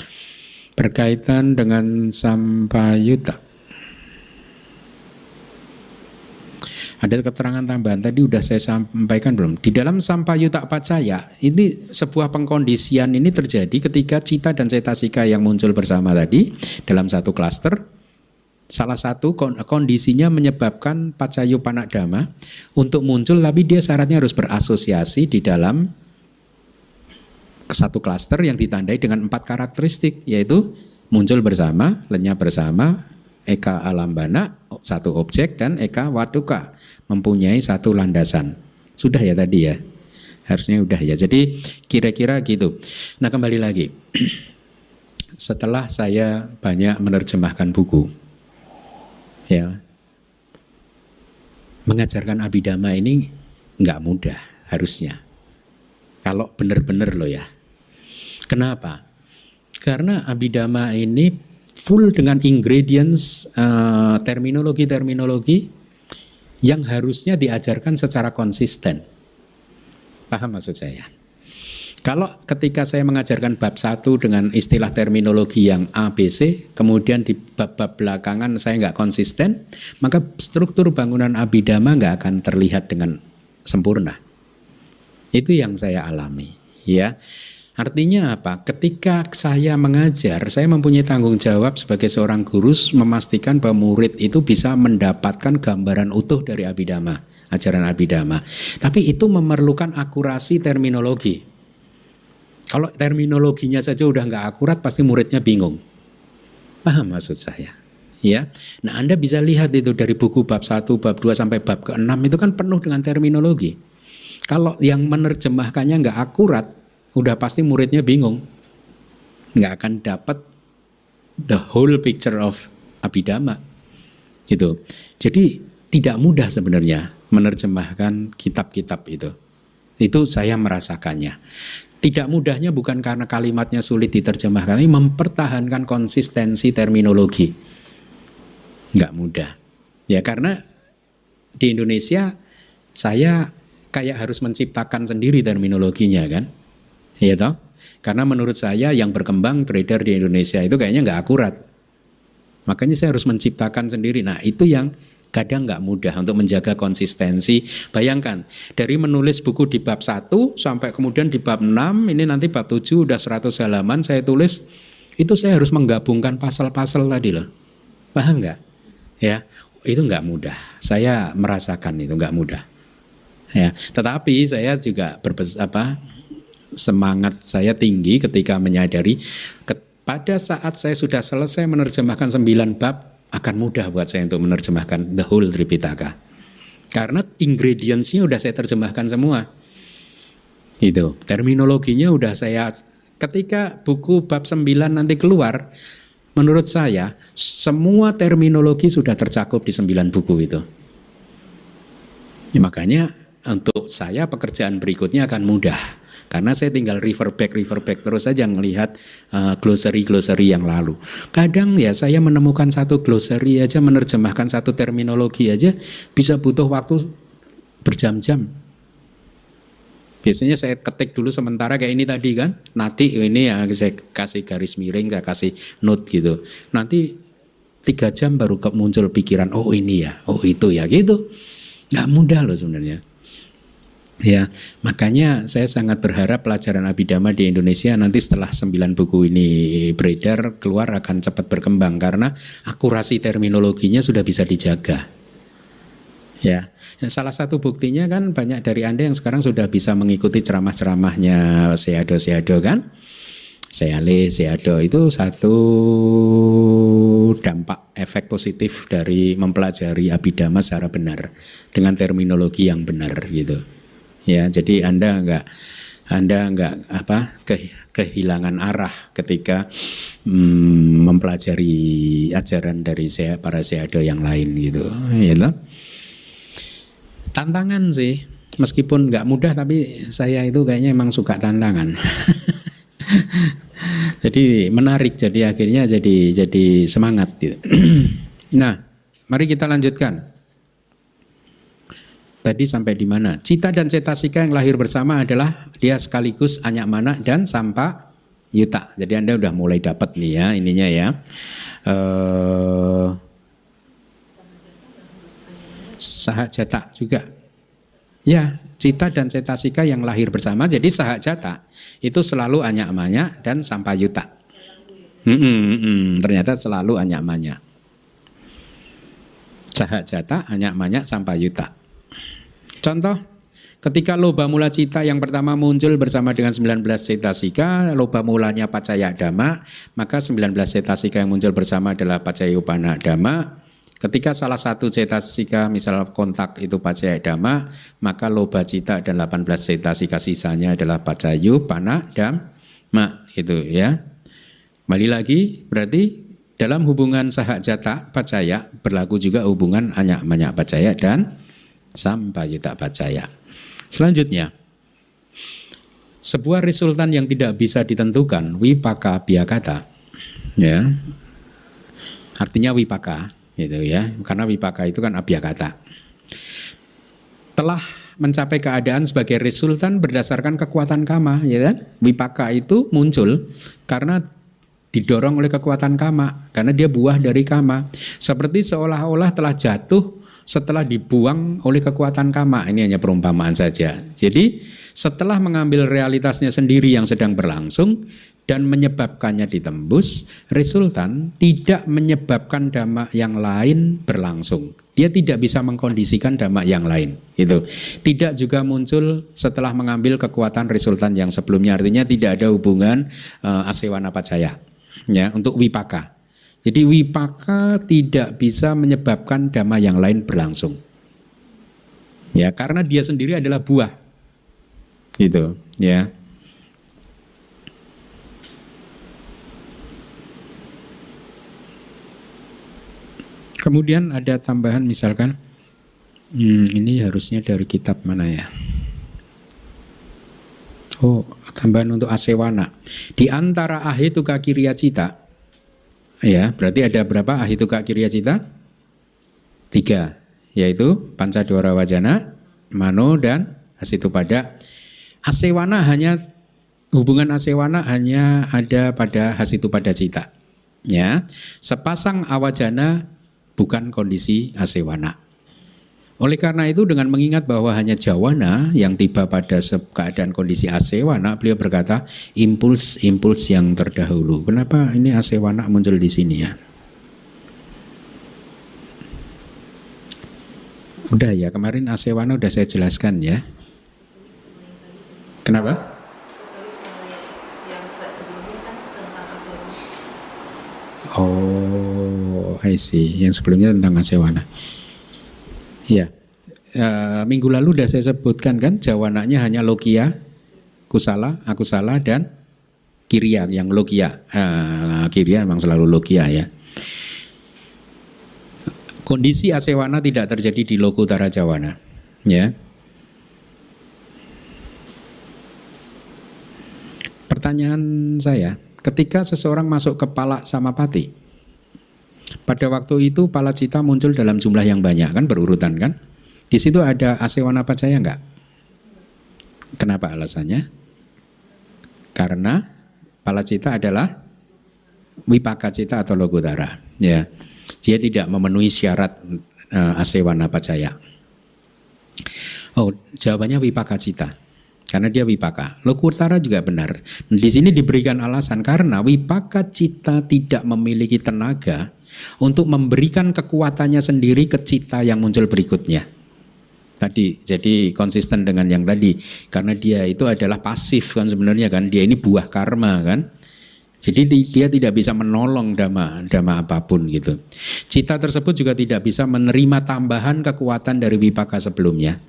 berkaitan dengan sampayuta. Ada keterangan tambahan tadi udah saya sampaikan belum? Di dalam sampayuta pacaya ini sebuah pengkondisian ini terjadi ketika cita dan cetasika yang muncul bersama tadi dalam satu klaster. Salah satu kondisinya menyebabkan pacayo panadama untuk muncul, tapi dia syaratnya harus berasosiasi di dalam satu klaster yang ditandai dengan 4 karakteristik, yaitu muncul bersama, lenyap bersama, eka alambana, satu objek, dan eka watuka, mempunyai satu landasan. Sudah ya tadi ya? Harusnya udah ya. Jadi kira-kira gitu. Nah, kembali lagi. Setelah saya banyak menerjemahkan buku, ya, mengajarkan Abhidhamma ini nggak mudah harusnya. Kalau benar-benar loh ya. Kenapa? Karena Abhidhamma ini full dengan ingredients terminologi-terminologi yang harusnya diajarkan secara konsisten. Paham maksud saya? Kalau ketika saya mengajarkan bab 1 dengan istilah terminologi yang ABC, kemudian di bab-bab belakangan saya nggak konsisten, maka struktur bangunan Abhidhamma nggak akan terlihat dengan sempurna. Itu yang saya alami, ya. Artinya apa? Ketika saya mengajar, saya mempunyai tanggung jawab sebagai seorang guru memastikan bahwa murid itu bisa mendapatkan gambaran utuh dari Abhidhamma, ajaran Abhidhamma. Tapi itu memerlukan akurasi terminologi. Kalau terminologinya saja udah nggak akurat, pasti muridnya bingung. Paham maksud saya? Ya. Nah, Anda bisa lihat itu dari buku bab 1, bab 2 sampai bab ke-6 itu kan penuh dengan terminologi. Kalau yang menerjemahkannya nggak akurat, udah pasti muridnya bingung. Nggak akan dapat the whole picture of Abhidhamma. Gitu. Jadi tidak mudah sebenarnya menerjemahkan kitab-kitab itu. Itu saya merasakannya. Tidak mudahnya bukan karena kalimatnya sulit diterjemahkan, tapi mempertahankan konsistensi terminologi. Nggak mudah. Ya karena di Indonesia saya kayak harus menciptakan sendiri terminologinya kan. Ya toh? Karena menurut saya yang berkembang beredar di Indonesia itu kayaknya nggak akurat. Makanya saya harus menciptakan sendiri. Nah itu yang kadang nggak mudah untuk menjaga konsistensi. Bayangkan, dari menulis buku di bab 1 sampai kemudian di bab 6, ini nanti bab 7 udah 100 halaman saya tulis, itu saya harus menggabungkan pasal-pasal tadi loh. Paham nggak? Ya, itu nggak mudah. Saya merasakan itu nggak mudah. Ya, tetapi saya juga semangat saya tinggi ketika menyadari pada saat saya sudah selesai menerjemahkan 9 bab, akan mudah buat saya untuk menerjemahkan the whole Tripitaka. Karena ingredientsnya udah saya terjemahkan semua. Itu, terminologinya udah saya, ketika buku bab 9 nanti keluar, menurut saya semua terminologi sudah tercakup di 9 buku itu. Ya, makanya untuk saya pekerjaan berikutnya akan mudah. Karena saya tinggal refer back terus saja melihat glossary yang lalu. Kadang ya saya menemukan satu glossary aja, menerjemahkan satu terminologi aja bisa butuh waktu berjam-jam. Biasanya saya ketik dulu sementara kayak ini tadi kan, nanti ini ya saya kasih garis miring, saya kasih note gitu. Nanti 3 jam baru muncul pikiran, oh ini ya, oh itu ya gitu. Nggak mudah loh sebenarnya. Ya, makanya saya sangat berharap pelajaran Abhidhamma di Indonesia nanti setelah 9 buku ini beredar keluar akan cepat berkembang karena akurasi terminologinya sudah bisa dijaga. Ya, salah satu buktinya kan banyak dari Anda yang sekarang sudah bisa mengikuti ceramah-ceramahnya Sayadaw kan? Sayadaw itu satu dampak efek positif dari mempelajari Abhidhamma secara benar dengan terminologi yang benar gitu. Ya, jadi Anda enggak kehilangan arah ketika mempelajari ajaran dari para Sayadaw yang lain gitu. Ya, tantangan sih, meskipun enggak mudah tapi saya itu kayaknya emang suka tantangan. Jadi menarik, jadi akhirnya jadi semangat gitu. Nah, mari kita lanjutkan. Tadi sampai di mana? Cita dan cetasika yang lahir bersama adalah dia sekaligus anyamana dan sampa yuta. Jadi Anda udah mulai dapat nih ya ininya ya. Sahajata juga. Ya, cita dan cetasika yang lahir bersama. Jadi sahajata itu selalu anyamanya dan sampa yuta. Ternyata selalu anyamanya. Sahajata, anyamanya, sampa yuta. Contoh, ketika loba mula cita yang pertama muncul bersama dengan 19 cetasika, loba mulanya pacaya dhamma, maka 19 cetasika yang muncul bersama adalah pacayupana dhamma. Ketika salah satu cetasika misal kontak itu pacaya dhamma, maka loba cita dan 18 cetasika sisanya adalah pacayupana dhamma. Itu ya. Kembali lagi, berarti dalam hubungan sahajata pacaya berlaku juga hubungan anyamanya pacaya dan sampayuta pacaya. Selanjutnya, sebuah resultan yang tidak bisa ditentukan, wipaka biakata, ya, artinya wipaka, gitu ya, karena wipaka itu kan abhyakata. Telah mencapai keadaan sebagai resultan berdasarkan kekuatan kama, ya kan? Wipaka itu muncul karena didorong oleh kekuatan kama, karena dia buah dari kama. Seperti seolah-olah telah jatuh setelah dibuang oleh kekuatan kama. Ini hanya perumpamaan saja. Jadi setelah mengambil realitasnya sendiri yang sedang berlangsung dan menyebabkannya ditembus, resultan tidak menyebabkan dhamma yang lain berlangsung. Dia tidak bisa mengkondisikan dhamma yang lain. Itu tidak juga muncul setelah mengambil kekuatan resultan yang sebelumnya. Artinya tidak ada hubungan asewana pacaya. Ya, untuk wipaka. Jadi wipaka tidak bisa menyebabkan dhamma yang lain berlangsung. Ya, karena dia sendiri adalah buah. Gitu, ya. Kemudian ada tambahan misalkan ini harusnya dari kitab mana ya? Oh, tambahan untuk asewana. Di antara ahituka kiriya cita, ya, berarti ada berapa ahituka kiriya cita? 3, yaitu pancadwara wajana, mano, dan hasitupada. Asewana hanya, hubungan asewana hanya ada pada hasitupada cita. Ya, sepasang awajana bukan kondisi asewana. Oleh karena itu dengan mengingat bahwa hanya jawana yang tiba pada keadaan kondisi asewana, beliau berkata impuls-impuls yang terdahulu. Kenapa ini asewana muncul di sini ya? Udah ya, kemarin asewana udah saya jelaskan ya. Kenapa? Oh, I see. Yang sebelumnya tentang asewana. Ya, minggu lalu sudah saya sebutkan kan, jawananya hanya logia, kusala, akusala, dan kiriya. Yang logia, kiriya memang selalu logia ya. Kondisi asewana tidak terjadi di lokutara jawana, ya. Pertanyaan saya, ketika seseorang masuk ke pala samapati, pada waktu itu pala cita muncul dalam jumlah yang banyak kan, berurutan kan? Di situ ada asewana pacaya enggak? Kenapa alasannya? Karena pala cita adalah wipaka cita atau logutara. Ya, dia tidak memenuhi syarat asewana pacaya. Oh, jawabannya wipaka cita. Karena dia wipaka. Logutara juga benar. Di sini diberikan alasan karena wipaka cita tidak memiliki tenaga untuk memberikan kekuatannya sendiri ke cita yang muncul berikutnya. Tadi, jadi konsisten dengan yang tadi. Karena dia itu adalah pasif kan sebenarnya kan. Dia ini buah karma kan. Jadi dia tidak bisa menolong dhamma apapun gitu. Cita tersebut juga tidak bisa menerima tambahan kekuatan dari wipaka sebelumnya.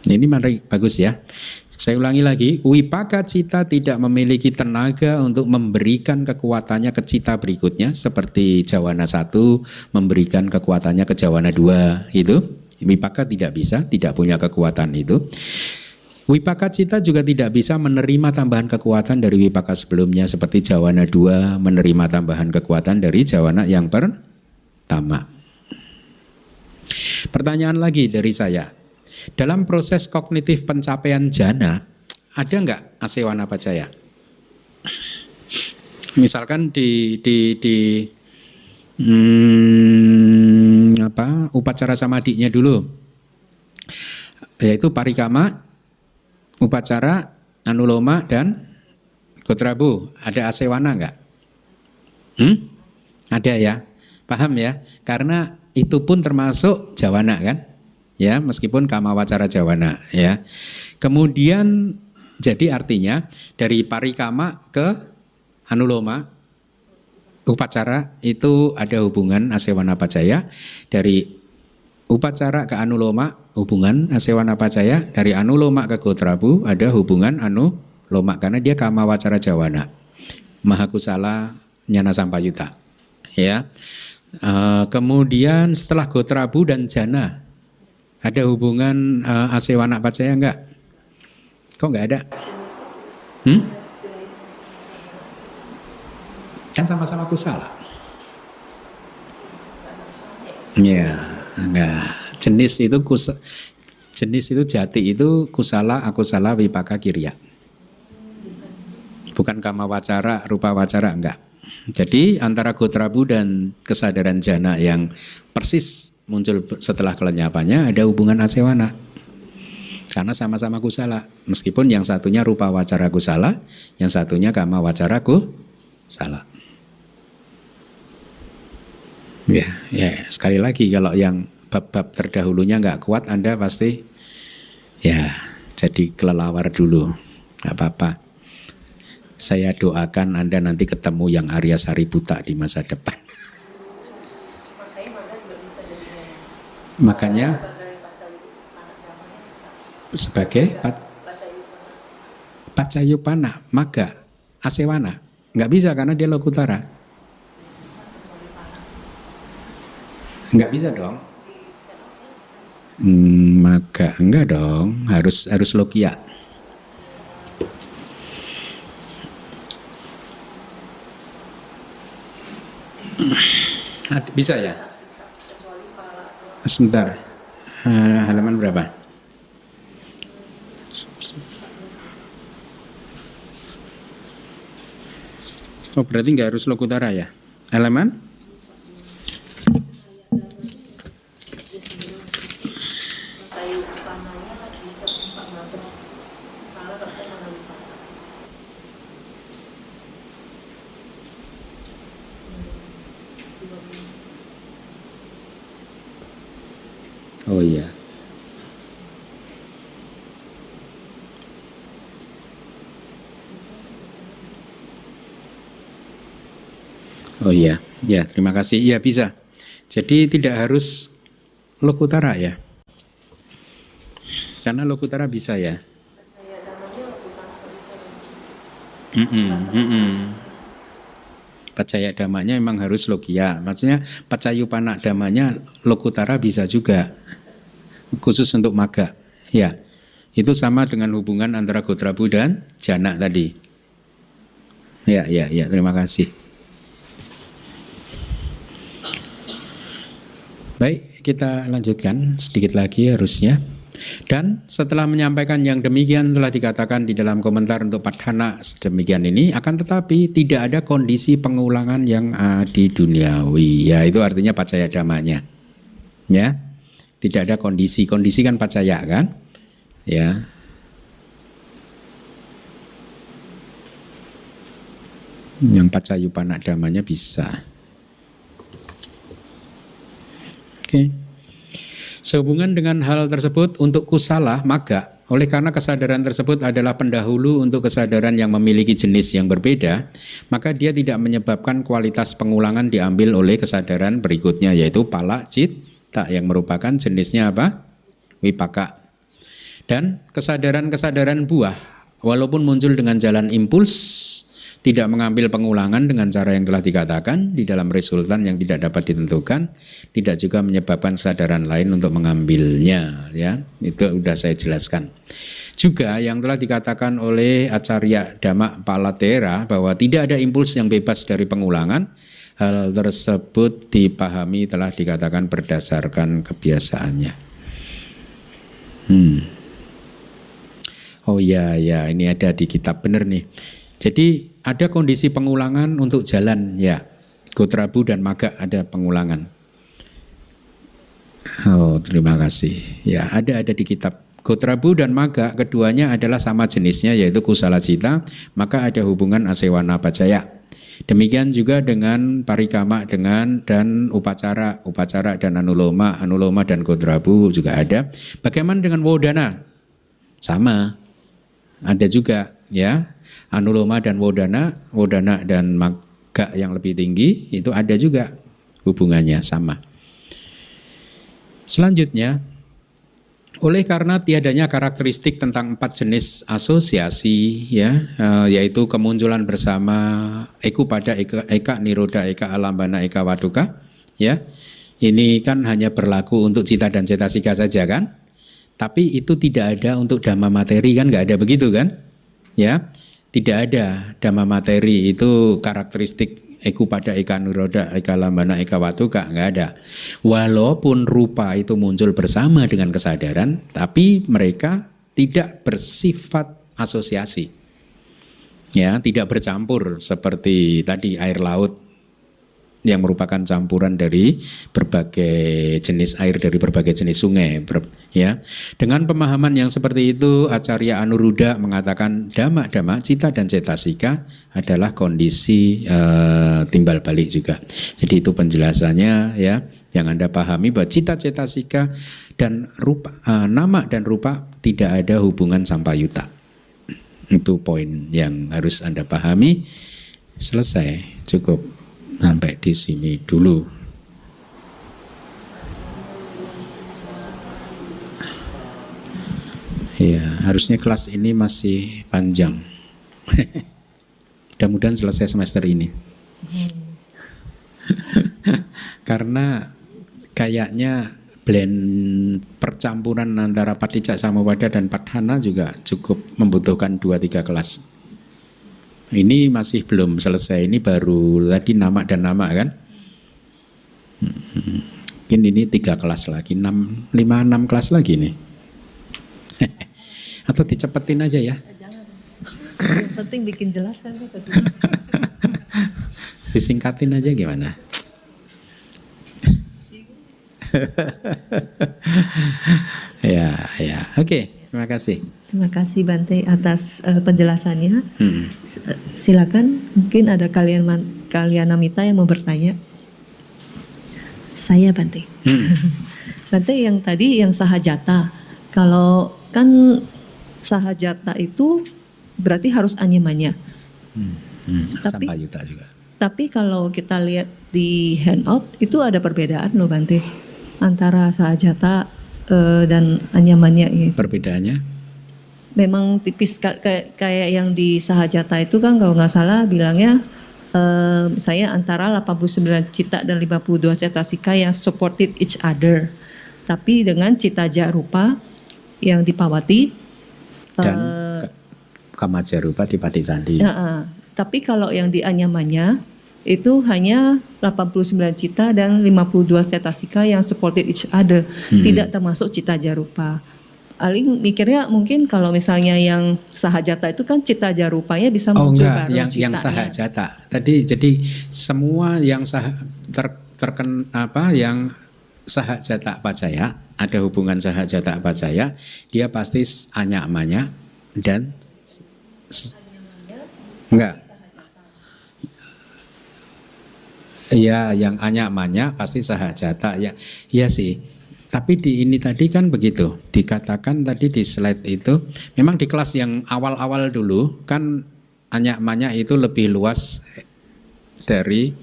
Ini mari, bagus ya. Saya ulangi lagi, wipaka cita tidak memiliki tenaga untuk memberikan kekuatannya ke cita berikutnya, seperti jawana 1 memberikan kekuatannya ke jawana 2 itu. Wipaka tidak bisa, tidak punya kekuatan itu. Wipaka cita juga tidak bisa menerima tambahan kekuatan dari wipaka sebelumnya, seperti jawana 2 menerima tambahan kekuatan dari jawana yang pertama. Pertanyaan lagi dari saya. Dalam proses kognitif pencapaian jana, ada enggak asewana pacaya? Misalkan di upacara samadinya dulu, yaitu parikama, upacara, anuloma, dan gotrabu. Ada asewana enggak? Ada ya, paham ya? Karena itu pun termasuk jawana kan? Ya, meskipun kama wacara jawana ya. Kemudian jadi artinya dari parikama ke anuloma upacara itu ada hubungan asewana pacaya, dari upacara ke anuloma hubungan asewana pacaya, dari anuloma ke gotrabu ada hubungan anuloma karena dia kama wacara jawana. Mahakusala nyana sampayuta ya. Kemudian setelah gotrabu dan jana ada hubungan asewana pacaya enggak? Kok enggak ada? Kan sama-sama kusala. Ya, enggak. Jenis itu Jenis itu jati itu kusala, akusala, wipaka, kirya. Bukan kama wacara, rupa wacara, enggak. Jadi antara gotrabu dan kesadaran jana yang persis muncul setelah kelenyapannya ada hubungan asewana. Karena sama-sama kusala. Meskipun yang satunya rupa wacara kusala, yang satunya kama wacara kusala. Ya, sekali lagi kalau yang bab-bab terdahulunya nggak kuat, Anda pasti ya jadi kelelawar dulu, nggak apa-apa. Saya doakan Anda nanti ketemu yang Arya Sariputa di masa depan. Makanya sebagai pacayupana, maga, asewana, nggak bisa karena dia lokutara. Nggak bisa dong. Maka enggak dong, harus logia. Bisa ya? Sebentar. Halaman berapa? Oh, berarti nggak harus lokutara ya? Halaman? Oh iya. Oh iya, ya terima kasih. Iya bisa. Jadi tidak harus lokutara ya. Karena lokutara bisa ya. Pacaya damanya memang harus logia. Maksudnya pacayupana damanya lokutara bisa juga. Khusus untuk maga. Ya. Itu sama dengan hubungan antara gotrabu dan jana tadi. Ya, terima kasih. Baik, kita lanjutkan sedikit lagi harusnya. Dan setelah menyampaikan yang demikian telah dikatakan di dalam komentar untuk padhana sedemikian ini, akan tetapi tidak ada kondisi pengulangan yang adi duniawi. Ya, itu artinya pacaya damanya. Ya. Tidak ada kondisi kan pacaya kan? Ya. Yang pacayupana damanya bisa. Oke. Sehubungan dengan hal tersebut untuk kusala maga, oleh karena kesadaran tersebut adalah pendahulu untuk kesadaran yang memiliki jenis yang berbeda, maka dia tidak menyebabkan kualitas pengulangan diambil oleh kesadaran berikutnya, yaitu pala citta yang merupakan jenisnya apa? Wipaka. Dan kesadaran-kesadaran buah walaupun muncul dengan jalan impuls tidak mengambil pengulangan dengan cara yang telah dikatakan di dalam resultan yang tidak dapat ditentukan, tidak juga menyebabkan kesadaran lain untuk mengambilnya, ya. Itu sudah saya jelaskan. Juga yang telah dikatakan oleh Acarya Dhamma Palatera bahwa tidak ada impuls yang bebas dari pengulangan, hal tersebut dipahami telah dikatakan berdasarkan kebiasaannya. Oh ya, ini ada di kitab benar nih. Jadi ada kondisi pengulangan untuk jalan, ya. Gotrabu dan maga ada pengulangan. Oh, terima kasih. Ya, ada di kitab. Gotrabu dan maga keduanya adalah sama jenisnya, yaitu kusala cita, maka ada hubungan asewana pacaya. Demikian juga dengan parikama dan upacara dan anuloma dan gotrabu juga ada. Bagaimana dengan wodana? Sama. Ada juga, ya. Anuloma dan wodana dan maga yang lebih tinggi itu ada juga hubungannya sama. Selanjutnya, oleh karena tiadanya karakteristik tentang 4 jenis asosiasi, ya, yaitu kemunculan bersama eku pada eka niroda, eka alambana, eka waduka, ya. Ini kan hanya berlaku untuk cita dan cetasika saja kan? Tapi itu tidak ada untuk dhamma materi kan, nggak ada begitu kan? Ya. Tidak ada dhamma materi itu karakteristik Eku pada eka nuroda, eka lambana, eka watuka, nggak ada. Walaupun rupa itu muncul bersama dengan kesadaran, tapi mereka tidak bersifat asosiasi, ya, tidak bercampur seperti tadi air laut yang merupakan campuran dari berbagai jenis air dari berbagai jenis sungai, ya. Dengan pemahaman yang seperti itu, Acarya Anuruddha mengatakan dhamma cita dan cetasika adalah kondisi timbal balik juga. Jadi itu penjelasannya, ya, yang Anda pahami bahwa cita cetasika dan rupa, nama dan rupa tidak ada hubungan sampayuta. Itu poin yang harus Anda pahami. Selesai, cukup. Sampai di sini dulu. Ya, harusnya kelas ini masih panjang. Mudah-mudahan selesai semester ini. Karena kayaknya blend percampuran antara Paticca Samuppada dan Padhana juga cukup membutuhkan 2-3 kelas. Ini masih belum selesai, ini baru tadi nama dan nama kan. Mungkin ini 3 kelas lagi, 5-6 kelas lagi nih. Atau dicepetin aja ya. Jangan. Yang penting bikin jelas kan. Disingkatin aja gimana? Ya, oke. Terima kasih. Terima kasih Bante atas penjelasannya. Silakan, mungkin ada Kalyanamita yang mau bertanya. Saya Bante. Bante yang tadi yang sahajata. Kalau kan sahajata itu berarti harus anyamanya. Sampayuta juga. Tapi kalau kita lihat di handout itu ada perbedaan loh Bante antara sahajata dan anyamanya gitu. Perbedaannya? Memang tipis kayak yang di sahajata itu kan kalau nggak salah bilangnya saya antara 89 cita dan 52 cetasika yang supported each other. Tapi dengan cita jarupa yang dipawati dan kamaja rupa di Paticandi. Tapi kalau yang di anyamanya itu hanya 89 cita dan 52 cetasika yang supported each other, tidak termasuk cita jarupa. Aling mikirnya mungkin kalau misalnya yang sahajata itu kan cita jarupanya bisa muncul baru yang sahajata. Tadi jadi semua yang yang sahajata pacaya, ada hubungan sahajata pacaya, dia pasti anyamanya dan enggak. Iya, yang anyamanya pasti sahajata ya. Iya sih. Tapi di ini tadi kan begitu, dikatakan tadi di slide itu, memang di kelas yang awal-awal dulu kan anyamanya itu lebih luas dari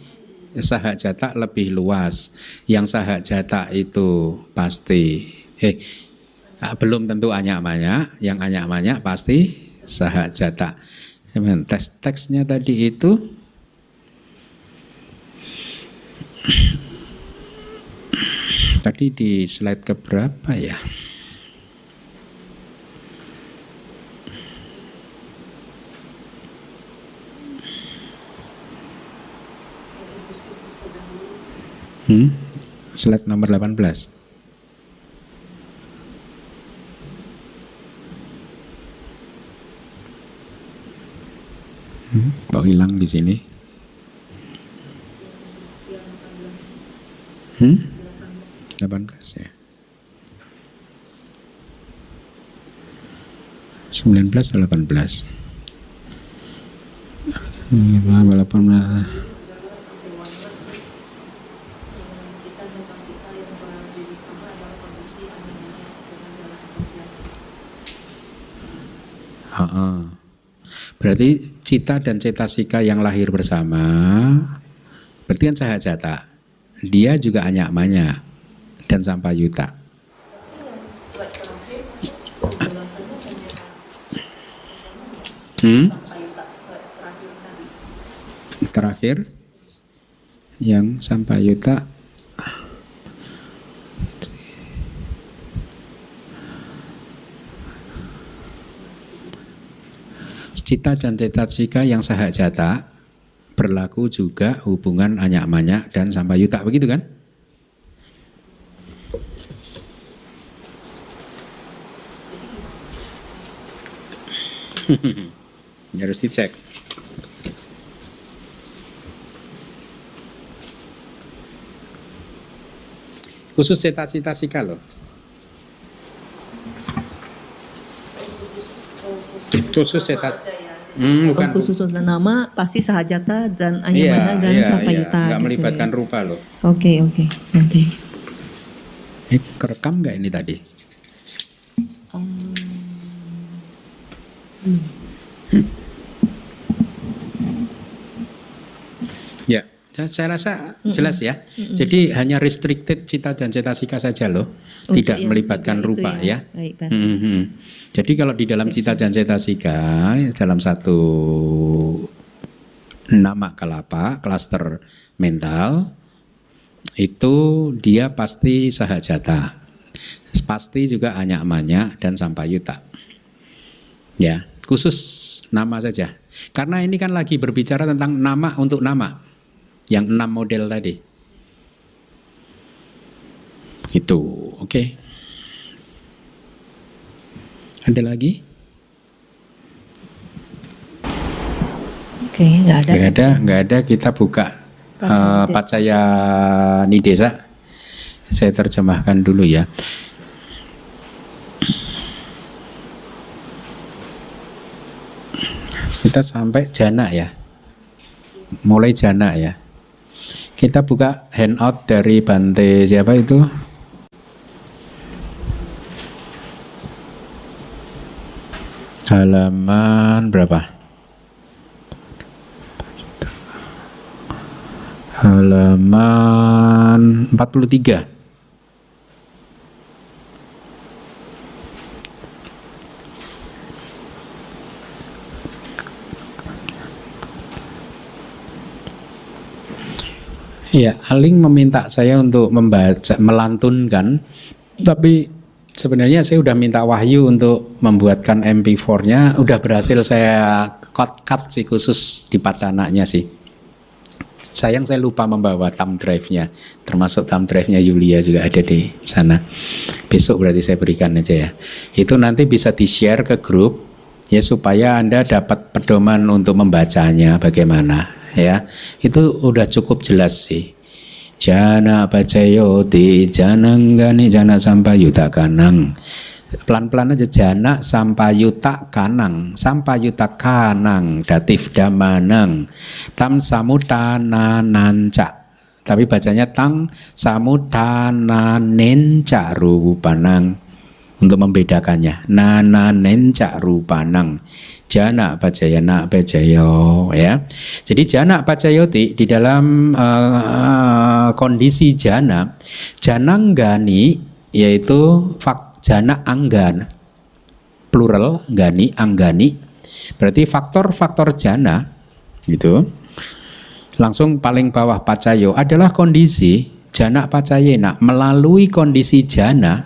sahajata, lebih luas. Yang sahajata itu pasti belum tentu anyamanya, yang anyamanya pasti sahajata. Teksnya tadi itu tadi di slide keberapa ya? Slide nomor 18. Kok hilang di sini? 18 ya. 19 atau 18? Walaupun berarti cita dan cetasika yang lahir bersama berarti kan sahajata. Dia juga anyamanya dan sampayuta. Terakhir yang sampayuta cita dan cetasika yang sahajata berlaku juga hubungan anyak-manyak dan sampayuta, begitu kan? Harus dicek. Khusus cita-cita sika loh. Khusus cita-cita. Bukan khusus untuk nama pasti sahajata dan anyamana dan sampayuta. Nggak gitu melibatkan ya. rupa loh. Oke, nanti. Kerekam nggak ini tadi? Ya, saya rasa jelas ya. Jadi hanya restricted cita dan cetasika saja loh, tidak yang melibatkan tiga itu rupa ya. Baik, Pak. Jadi kalau di dalam cita dan cetasika dalam satu nama kalapa, klaster mental itu dia pasti sahajata, pasti juga anyak-manyak dan sampayuta. Ya, khusus nama saja. Karena ini kan lagi berbicara tentang nama untuk nama. Yang 6 model tadi. Itu, oke. Ada lagi? Oke, nggak ada. Nggak ada. Kita buka Pacaya Nidesa. Saya terjemahkan dulu ya. Kita sampai jana ya. Mulai jana ya. Kita buka handout dari Bante siapa itu? Halaman berapa? Halaman 43. Ya, Aling meminta saya untuk membaca, melantunkan, tapi sebenarnya saya udah minta Wahyu untuk membuatkan MP4-nya, udah berhasil saya cut sih khusus di patananya sih. Sayang saya lupa membawa thumb drive-nya, termasuk thumb drive-nya Yulia juga ada di sana. Besok berarti saya berikan aja ya. Itu nanti bisa di-share ke grup ya supaya Anda dapat pedoman untuk membacanya bagaimana. Ya, itu udah cukup jelas sih. Jana pacayoti, jananggani, jana sampayuta kanang. Pelan-pelan aja, jana sampayuta kanang, sampayuta kanang, datif damanang, tam samutana nanca. Tapi bacanya tang samutana nenca rupanang. Untuk membedakannya, nana nenca rupanang. Jana pacayana pacayo ya. Jadi jana pacayoti di dalam kondisi jana, jananggani yaitu jana anggan, plural gani anggani. Berarti faktor-faktor jana gitu. Langsung paling bawah pacayo adalah kondisi jana pacayena, melalui kondisi jana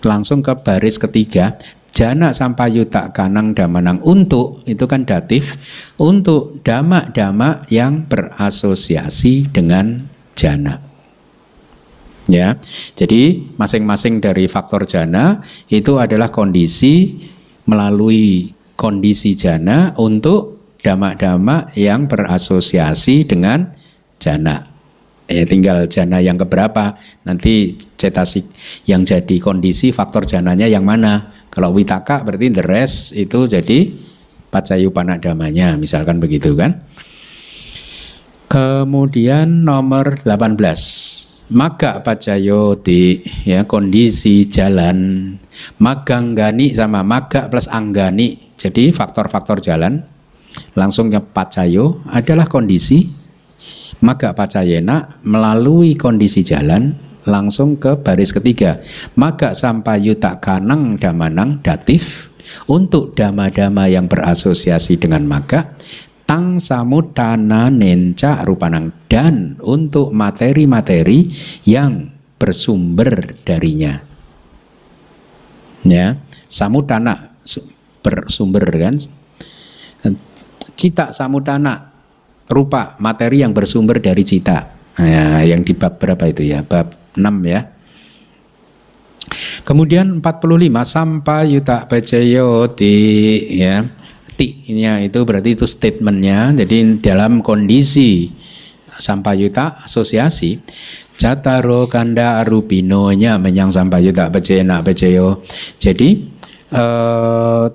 langsung ke baris ketiga. Jana sampayuta kanang damanang, untuk itu kan datif, untuk dama-dama yang berasosiasi dengan jana. Ya, jadi masing-masing dari faktor jana itu adalah kondisi, melalui kondisi jana untuk dama-dama yang berasosiasi dengan jana. Tinggal jana yang keberapa, nanti cetasik yang jadi kondisi faktor jananya yang mana. Kalau witaka berarti the rest itu jadi pacayupana damanya, misalkan begitu kan. Kemudian nomor 18, maga pacayoti ya, kondisi jalan. Maganggani sama maga plus anggani, jadi faktor-faktor jalan. Langsungnya pacayo adalah kondisi. Maga pacayena melalui kondisi jalan langsung ke baris ketiga. Maga sampayuta kanang damanang, datif, untuk dama-dama yang berasosiasi dengan maga. Tang samutana nenca rupanang, dan untuk materi-materi yang bersumber darinya. Ya, samutana bersumber kan. Cita samutana rupa, materi yang bersumber dari cita. Nah, yang di bab berapa itu ya? Bab 6 ya. Kemudian 45 sampayuta pacayoti ya. Ti-nya itu berarti itu statementnya. Jadi dalam kondisi sampayuta asosiasi Cataro kanda arupinonya menyang sampayuta pacayana pacayo. Jadi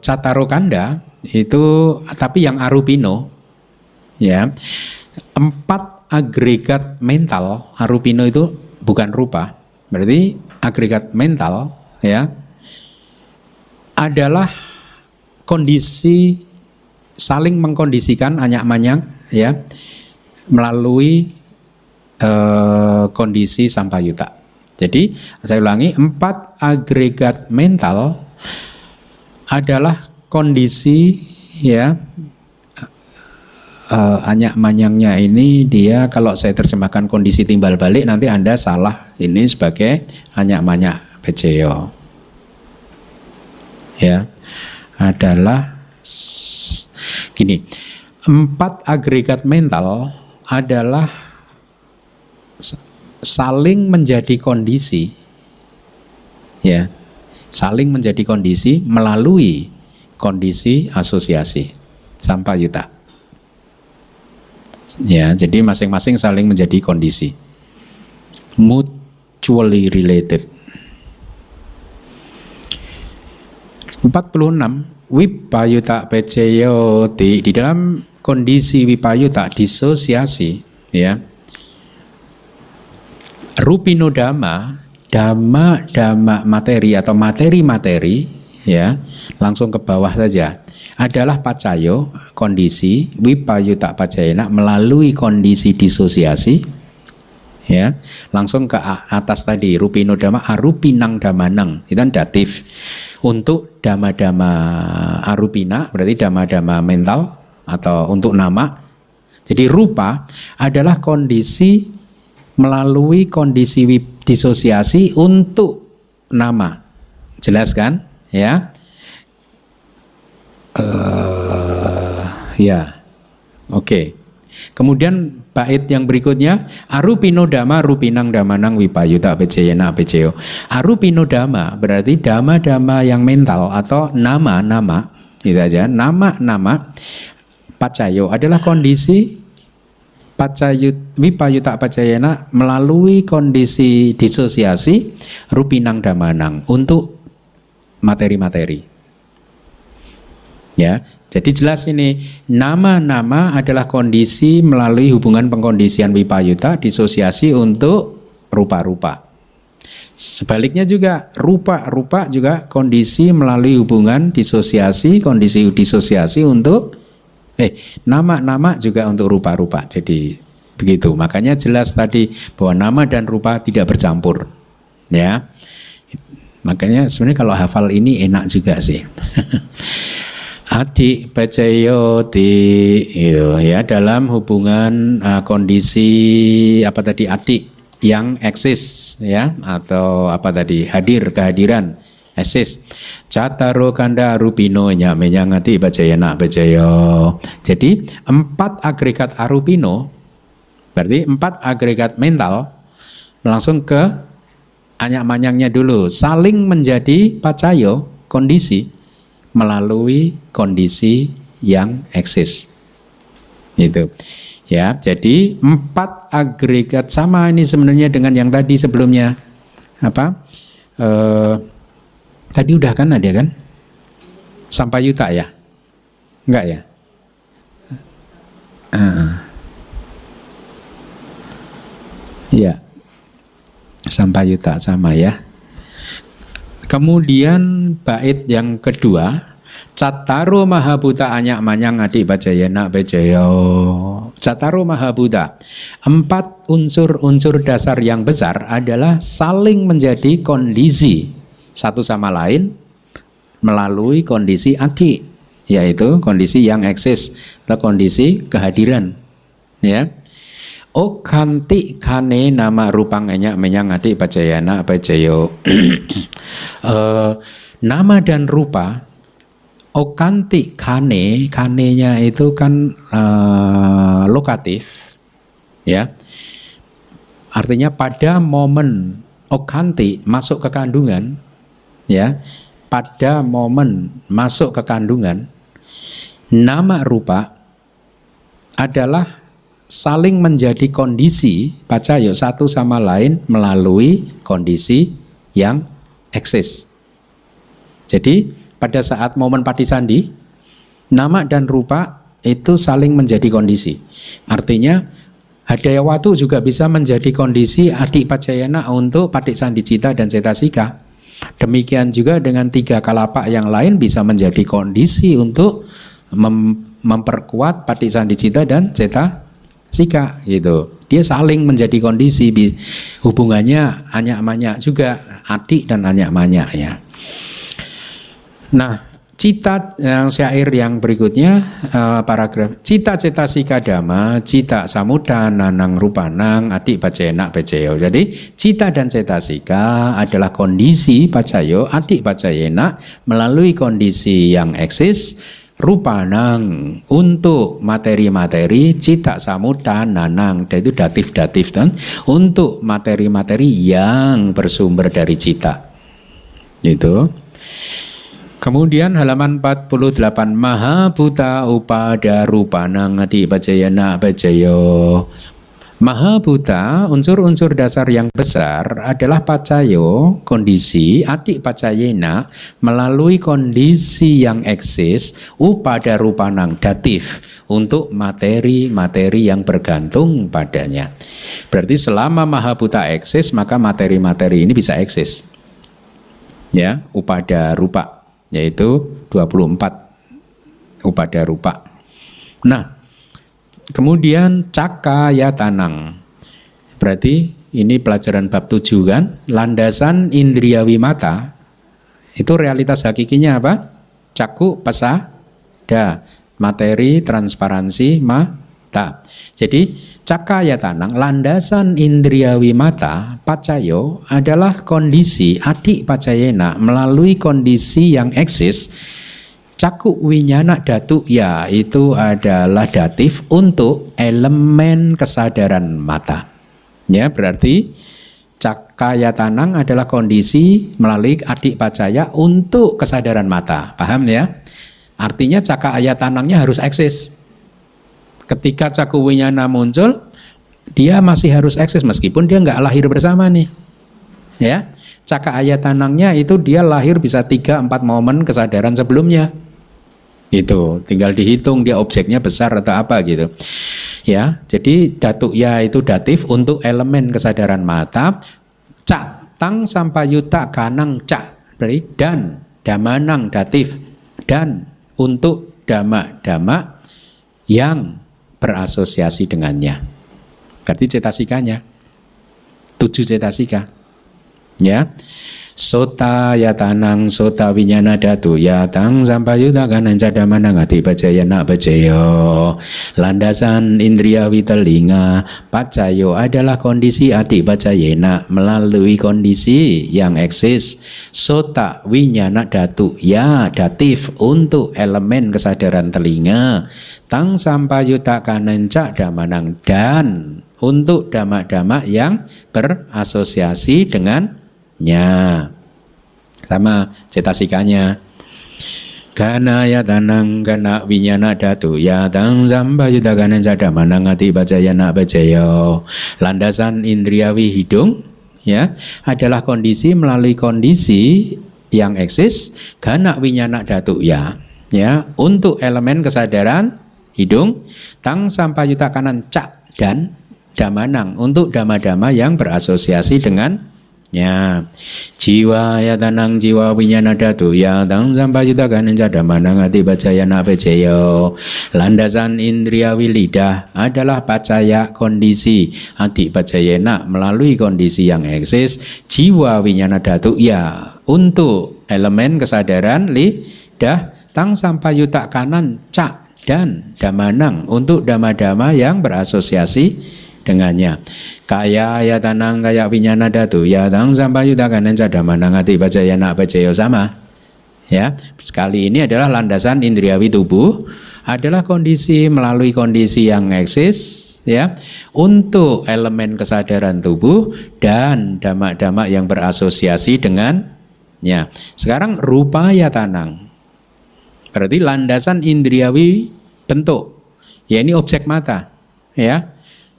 cataro kanda itu tapi yang arupino ya. 4 agregat mental, arupino itu bukan rupa. Berarti agregat mental ya adalah kondisi saling mengkondisikan anyak-manyak ya melalui kondisi sampayuta. Jadi saya ulangi, 4 agregat mental adalah kondisi ya anyak-manyangnya ini dia kalau saya terjemahkan kondisi timbal balik nanti Anda salah ini sebagai anyak-manyak peceyo ya adalah gini, 4 agregat mental adalah saling menjadi kondisi ya saling menjadi kondisi melalui kondisi asosiasi sampayuta. Ya, jadi masing-masing saling menjadi kondisi mutually related. 46 wipayuta peceyoti di dalam kondisi wipayuta disosiasi ya. Rupinodama dhamma materi atau materi ya, langsung ke bawah saja. Adalah pacayo kondisi wipayuta pacayana melalui kondisi disosiasi ya langsung ke atas tadi rupinodama arupinang damanang itu kan datif untuk dama-dama arupina berarti dama-dama mental atau untuk nama. Jadi rupa adalah kondisi melalui kondisi disosiasi untuk nama, jelas kan ya. Ya, oke. Kemudian bait yang berikutnya arupinodama rupinang damanang wipayuta peceyana peceyo. Arupinodama berarti dama-dama yang mental atau nama-nama, gitu aja. Nama-nama pacayo adalah kondisi wipayuta pacayana melalui kondisi disosiasi rupinang damanang untuk materi-materi. Ya, jadi jelas ini nama-nama adalah kondisi melalui hubungan pengkondisian wipayuta disosiasi untuk rupa-rupa. Sebaliknya juga rupa-rupa juga kondisi melalui hubungan disosiasi, kondisi disosiasi untuk nama-nama juga untuk rupa-rupa. Jadi begitu. Makanya jelas tadi bahwa nama dan rupa tidak bercampur. Ya. Makanya sebenarnya kalau hafal ini enak juga sih. Ati pacayoti gitu ya dalam hubungan kondisi apa tadi ati yang eksis ya atau apa tadi hadir kehadiran eksis cataro kanda arupino nyamenya ngati pacayana pacayo. Jadi 4 agregat arupino berarti 4 agregat mental langsung ke anyak-manyangnya dulu saling menjadi pacayo kondisi melalui kondisi yang eksis itu ya. Jadi 4 agregat sama ini sebenarnya dengan yang tadi sebelumnya apa tadi udah kan ada kan sampayuta ya enggak ya ya sampayuta sama ya. Kemudian bait yang kedua Cataro mahabuta anyak manyang adik bajayana bajayo. Cataro mahabuta 4 unsur-unsur dasar yang besar adalah saling menjadi kondisi satu sama lain melalui kondisi ati, yaitu kondisi yang eksis atau kondisi kehadiran ya. O kanti kane nama rupang enyak menyang adik bajayana bajayo. Nama dan rupa Okanti kane, kanenya itu kan lokatif, ya. Artinya pada momen okanti masuk ke kandungan, ya. Pada momen masuk ke kandungan, nama rupa adalah saling menjadi kondisi pacayo satu sama lain melalui kondisi yang eksis. Jadi pada saat momen patisandi, nama dan rupa itu saling menjadi kondisi. Artinya Hadayawatu juga bisa menjadi kondisi adik pacayana untuk patisandi cita dan cetasika. Demikian juga dengan 3 kalapa yang lain bisa menjadi kondisi untuk memperkuat patisandi cita dan cetasika gitu. Dia saling menjadi kondisi, hubungannya anyak-manyak juga, adik dan anyak-manyak ya. Nah, cita yang syair yang berikutnya paragraf cita cetasika dhamma, cita samuda nanang rupanang adik pacayana pacayo. Jadi cita dan cetasika adalah kondisi pacayo adik pacayana melalui kondisi yang eksis rupanang untuk materi-materi, cita samuda nanang, itu datif-datif kan, untuk materi-materi yang bersumber dari cita. Itu. Kemudian halaman 48 Maha Bhuta Upada Rupanang Adi Pacayana Pacayo. Maha Bhuta, unsur-unsur dasar yang besar adalah pacayo, kondisi, adi pacayena melalui kondisi yang eksis, upada rupanang, datif, untuk materi-materi yang bergantung padanya. Berarti selama Maha Bhuta eksis, maka materi-materi ini bisa eksis. Ya, upada rupa. Yaitu 24 upada rupa. Nah, kemudian cakaya tanang. Berarti ini pelajaran bab 7 kan? Landasan indriawi mata. Itu realitas hakikinya apa? Caku, pasada, materi, transparansi, mata. Jadi cakaya tanang, landasan indriawi mata, pacayo adalah kondisi adik pacayena melalui kondisi yang eksis. Caku winyana datu ya itu adalah datif untuk elemen kesadaran mata. Ya, berarti cakaya tanang adalah kondisi melalui adik pacaya untuk kesadaran mata. Paham ya? Artinya cakaya tanangnya harus eksis. Ketika caku winyana muncul, dia masih harus eksis meskipun dia nggak lahir bersama nih. Ya, cakaya tanangnya itu dia lahir bisa 3-4 momen kesadaran sebelumnya. Itu tinggal dihitung dia objeknya besar atau apa gitu. Ya, jadi datuk ya itu datif untuk elemen kesadaran mata. Cak tang sampayuta kanang cak berarti dan damanang datif dan untuk dama-dama yang berasosiasi dengannya. Berarti cetasikanya 7 cetasika. Ya. Sota yatanang sota winyana datu yatang sampayuta kanang cadamanang ati pacayana pacayo. Landasan indriawi telinga pacayo adalah kondisi ati pacayena melalui kondisi yang eksis. Sota winyana datu ya datif untuk elemen kesadaran telinga. Tang sampayuta kanang cadamanang dan untuk dama-dama yang berasosiasi dengannya. Sama cetasikanya. Kana ya tanang kana winyana datu ya tang sampayuta kana cadamanang ati pacayana pacayo. Landasan indriawi hidung ya adalah kondisi melalui kondisi yang eksis kana winyana datu ya untuk elemen kesadaran hidung. Tang sampayuta kanan cak dan damanang untuk dama-dama yang berasosiasi dengannya. Jiwa ya tanang jiwa winyana datu ya tang sampayuta kanan cadamanang ati pacayana pacayo. Landasan indriawi lidah adalah pacaya kondisi ati pacayena melalui kondisi yang eksis. Jiwa winyana datu ya untuk elemen kesadaran lidah. Tang sampayuta kanan cak dan damanang untuk dama-dama yang berasosiasi dengannya. Kaya ya tanang kaya winyana datu ya tang sampayuta kanan cadamanang ati pacayana pacayo sama. Ya, sekali ini adalah landasan indriawi tubuh, adalah kondisi melalui kondisi yang eksis, ya, untuk elemen kesadaran tubuh dan damak-damak yang berasosiasi dengannya. Sekarang rupaya tanang, berarti landasan indriawi bentuk, ya ini objek mata, ya,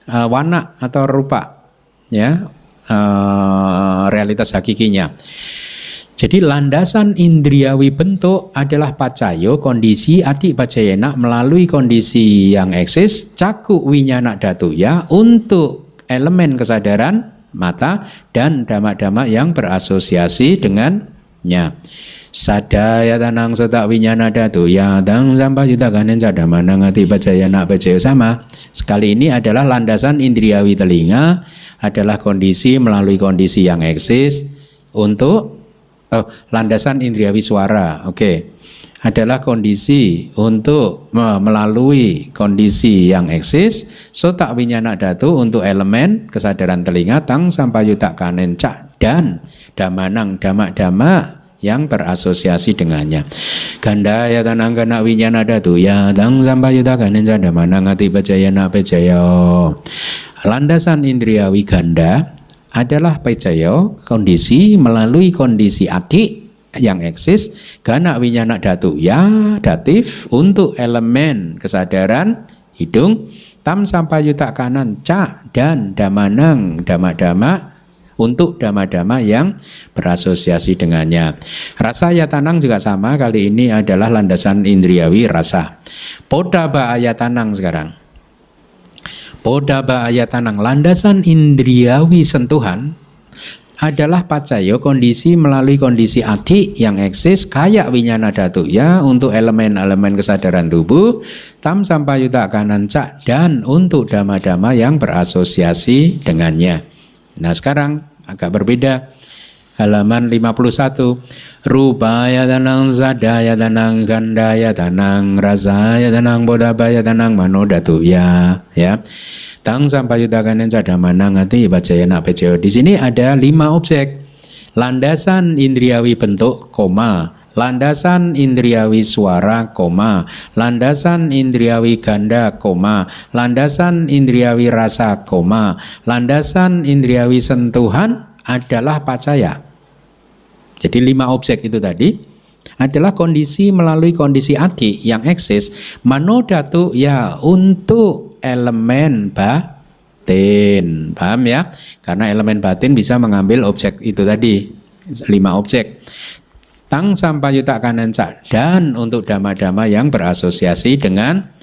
warna atau rupa, ya, realitas hakikinya. Jadi landasan indriawi bentuk adalah pacayo, kondisi adi pacayana melalui kondisi yang eksis, caku winyana datu, ya, untuk elemen kesadaran mata dan damak-damak yang berasosiasi dengannya. Sadaya tanang sotak winyana datu, ya dang sampah yuta kanen cadamanang ati pacayana pacayo sama. Sekali ini adalah landasan indriawi telinga, adalah kondisi melalui kondisi yang eksis untuk landasan indriawi suara, adalah kondisi untuk melalui kondisi yang eksis. Sotak winyana datu untuk elemen kesadaran telinga, tang sampayuta kanen cak dan damanang damak-damak yang berasosiasi dengannya. Ganda ya tanang kana winyana datu, ya tang sampayuta kanen cak damanang ati pacayana pacayo. Landasan indriawi ganda adalah pacayo, kondisi melalui kondisi adi yang eksis, gana winyana datu, ya datif untuk elemen kesadaran hidung, tam sampayuta kanan cak dan damanang damak-damak untuk damak-damak yang berasosiasi dengannya. Rasa ayatanang juga sama, kali ini adalah landasan indriawi rasa. Podaba ayatanang sekarang. Podaba ayatanang, landasan indriawi sentuhan adalah pacayo, kondisi melalui kondisi adi yang eksis, kayak winyana datu, ya, untuk elemen-elemen kesadaran tubuh, tam sampayuta kanan cak dan untuk dama-dama yang berasosiasi dengannya. Nah sekarang agak berbeda. Halaman 51. Rupaya tanang, sadaya tanang, gandaya tanang, rasaya tanang, bodabaya tanang, manodatu, ya. Tang sampayutakan cadamanang ati pacayana pacayo. Di sini ada 5 objek. Landasan indriawi bentuk, koma, landasan indriawi suara, koma, landasan indriawi ganda, koma, landasan indriawi rasa, koma, landasan indriawi sentuhan adalah pacaya. Jadi 5 objek itu tadi adalah kondisi melalui kondisi adi yang eksis, manodatu, ya, untuk elemen batin. Paham ya? Karena elemen batin bisa mengambil objek itu tadi, 5 objek. Tang sampayuta kanan cak dan untuk dama-dama yang berasosiasi dengannya.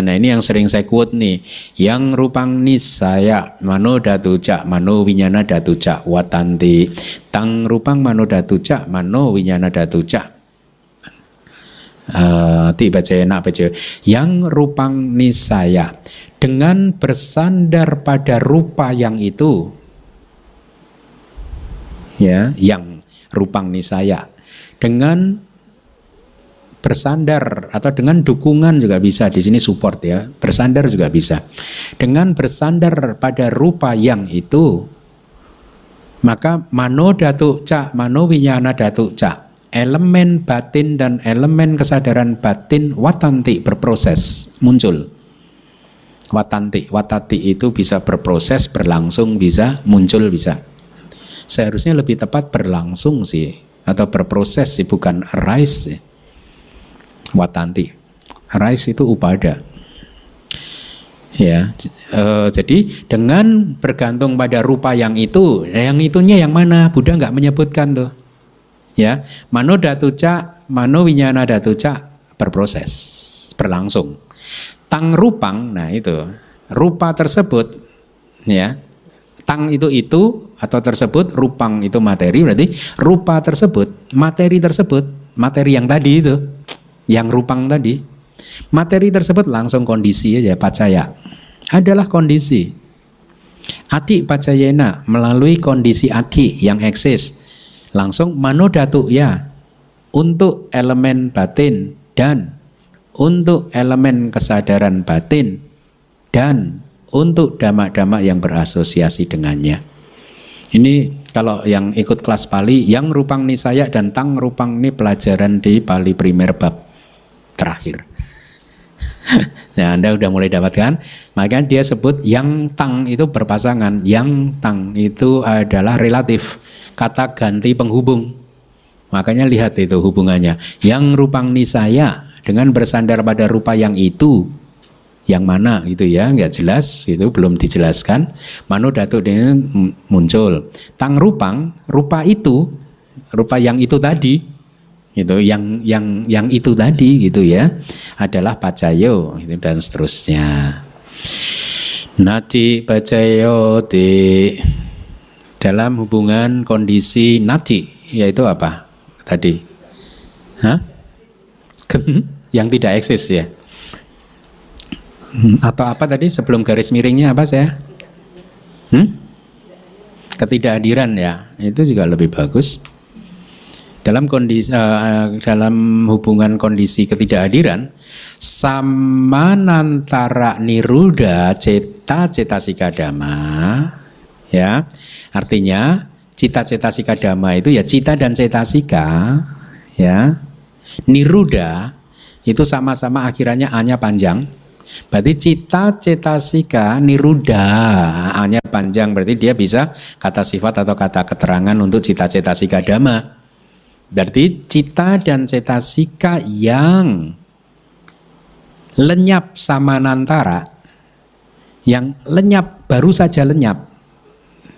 Nah ini yang sering saya quote nih, yang rupang nisaya mano datu cak mano winyana datu cak watanti, tang rupang mano datu cak mano winyana datu cak tiba cena baca, yang rupang nisaya dengan bersandar pada rupa yang itu, ya, yang rupang nisaya dengan bersandar atau dengan dukungan juga bisa, di sini support, ya, bersandar juga bisa. Dengan bersandar pada rupa yang itu, maka mano datu cak mano winyana datu cak, elemen batin dan elemen kesadaran batin watanti, berproses, muncul. Watati itu bisa berproses, berlangsung, bisa muncul, bisa. Seharusnya lebih tepat berlangsung sih, atau berproses sih, bukan arise. Watanti, rais itu upada, ya. Jadi dengan bergantung pada rupa yang itu, yang itunya yang mana? Buddha nggak menyebutkan tuh, ya. Mano datu cak, mano winyana datu cak, berproses, berlangsung. Tang rupang, nah itu rupa tersebut, ya. Tang itu atau tersebut, rupang itu materi, berarti rupa tersebut, materi tersebut, materi yang tadi itu, yang rupang tadi, materi tersebut langsung kondisi aja, pacaya, adalah kondisi. Ati pacayena melalui kondisi ati yang eksis, langsung manodatu, ya, untuk elemen batin dan untuk elemen kesadaran batin dan untuk damak-damak yang berasosiasi dengannya. Ini kalau yang ikut kelas Pali, yang rupang nisaya dan tang rupang ni pelajaran di Pali primer bab terakhir. Nah, Anda udah mulai dapatkan. Maka dia sebut yang tang itu berpasangan. Yang tang itu adalah relatif, kata ganti penghubung. Makanya lihat itu hubungannya. Yang rupang nisaya dengan bersandar pada rupa yang itu, yang mana gitu ya, nggak jelas, itu belum dijelaskan. Mano datuk ini muncul. Tang rupang, rupa itu, rupa yang itu tadi, gitu, yang itu tadi gitu ya, adalah pacayo gitu, dan seterusnya. Nati pacayo di dalam hubungan kondisi nati, yaitu apa tadi? Hah? Yang tidak eksis ya. Atau apa tadi sebelum garis miringnya apa saya? Ketidakadiran ya, itu juga lebih bagus. Dalam kondisi dalam hubungan kondisi ketidakadiran, samanantara niruda cetasika dhamma, ya, artinya cetasika dhamma itu ya cita dan cetasika, ya, niruda itu sama-sama akhirannya a-nya panjang. Berarti cita cetasika niruda A-nya panjang, berarti dia bisa kata sifat atau kata keterangan untuk cita cetasika dhamma. Berarti cita dan cetasika yang lenyap samanantara, yang lenyap baru saja lenyap,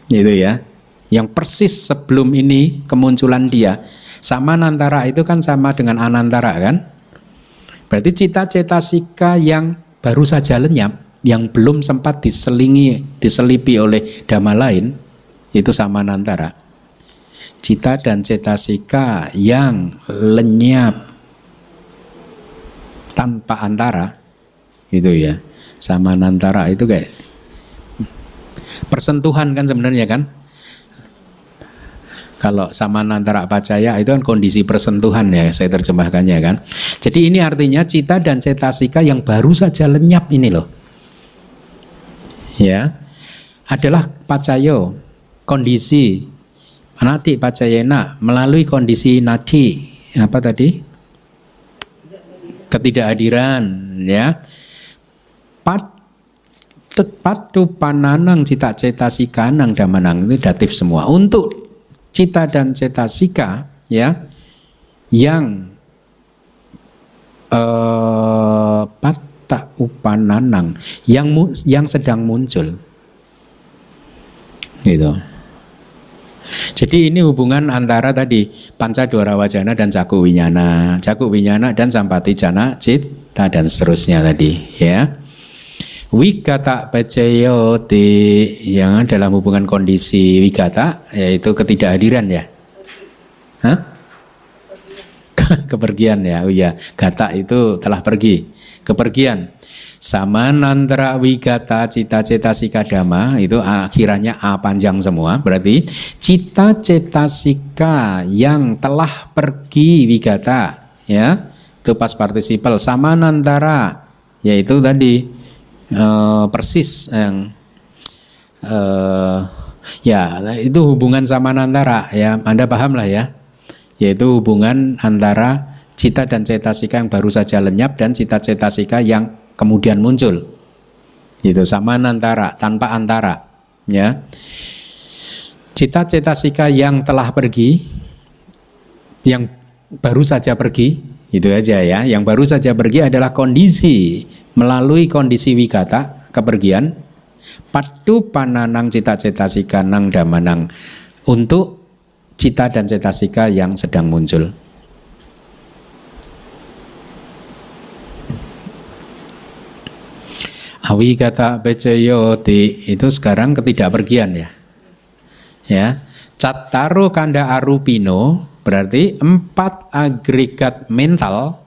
gitu ya, yang persis sebelum ini kemunculan dia. Samanantara itu kan sama dengan anantara kan? Berarti cita cetasika yang baru saja lenyap, yang belum sempat diselipi oleh dhamma lain, itu samanantara. Cita dan cetasika yang lenyap tanpa antara, itu ya, samanantara itu kayak persentuhan kan sebenarnya kan. Kalau samanantara pacaya itu kan kondisi persentuhan ya, saya terjemahkannya kan. Jadi ini artinya cita dan cetasika yang baru saja lenyap ini loh, ya, adalah pacayo, kondisi nati pacayena, melalui kondisi nati apa tadi? Ketidakhadiran, ya. Patu pananang cita cetasika nang damanang, itu datif semua. Untuk cita dan cetasika, ya, yang patta upananang, yang sedang muncul, gitu. Jadi ini hubungan antara tadi Pancadwara Wajana dan Caku Winyana dan Sampati Jana Cita dan seterusnya tadi, ya. Wigata pacayoti yang dalam hubungan kondisi wigata, yaitu ketidakhadiran ya. Hah? Kepergian ya. Oh ya, gata itu telah pergi, kepergian. Samanantara wigata cita cetasika dhamma, itu akhirannya a panjang semua, berarti cita cetasika yang telah pergi wigata, ya, itu pas partisipal. Samanantara yaitu tadi persis yang ya, itu hubungan samanantara ya, Anda paham lah ya, yaitu hubungan antara cita dan cetasika yang baru saja lenyap dan cita cetasika yang kemudian muncul, itu samanantara, tanpa antara, ya. Cita cetasika yang telah pergi, yang baru saja pergi, itu aja ya, yang baru saja pergi adalah kondisi melalui kondisi wigata, kepergian, patu pananang cita cetasika nang damanang, untuk cita dan cetasika yang sedang muncul. Awigata becayoti itu sekarang ketidakpergian ya. Ya, cattaro kanda arupino berarti 4 agregat mental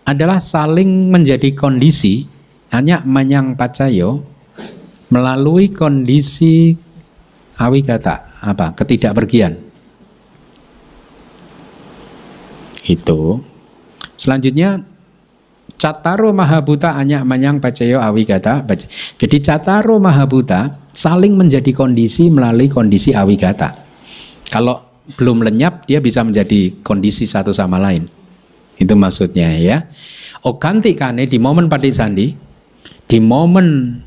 adalah saling menjadi kondisi hanya manyang pacayo melalui kondisi awigata, apa? Ketidakpergian. Itu. Selanjutnya Cataro Mahabhuta hanya manyang pacayo awigata. Jadi Cataro Mahabhuta saling menjadi kondisi melalui kondisi awigata. Kalau belum lenyap, dia bisa menjadi kondisi satu sama lain. Itu maksudnya ya. Okanti kane di momen patisandi, di momen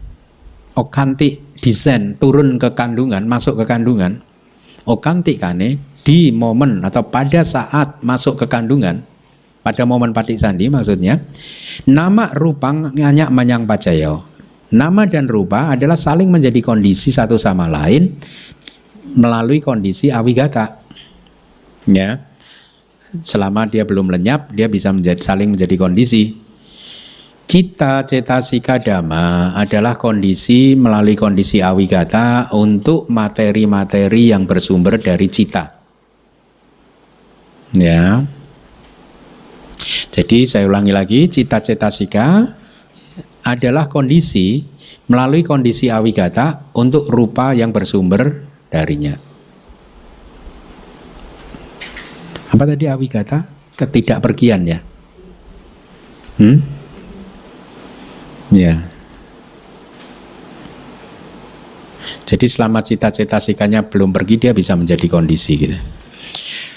okanti disen turun ke kandungan, masuk ke kandungan. Okanti kane di momen atau pada saat masuk ke kandungan, pada momen patisandi maksudnya, nama rupang nyanyak manyang pacayo. Nama dan rupa adalah saling menjadi kondisi satu sama lain melalui kondisi awigata. Ya. Selama dia belum lenyap, dia bisa saling menjadi kondisi. Cita cetasika dhamma adalah kondisi melalui kondisi awigata untuk materi-materi yang bersumber dari cita. Ya. Jadi saya ulangi lagi, cita cetasika adalah kondisi melalui kondisi awigata untuk rupa yang bersumber darinya. Apa tadi awigata? Ketidakpergian ya. Ya. Jadi selama cita-cita-sikanya belum pergi, dia bisa menjadi kondisi gitu.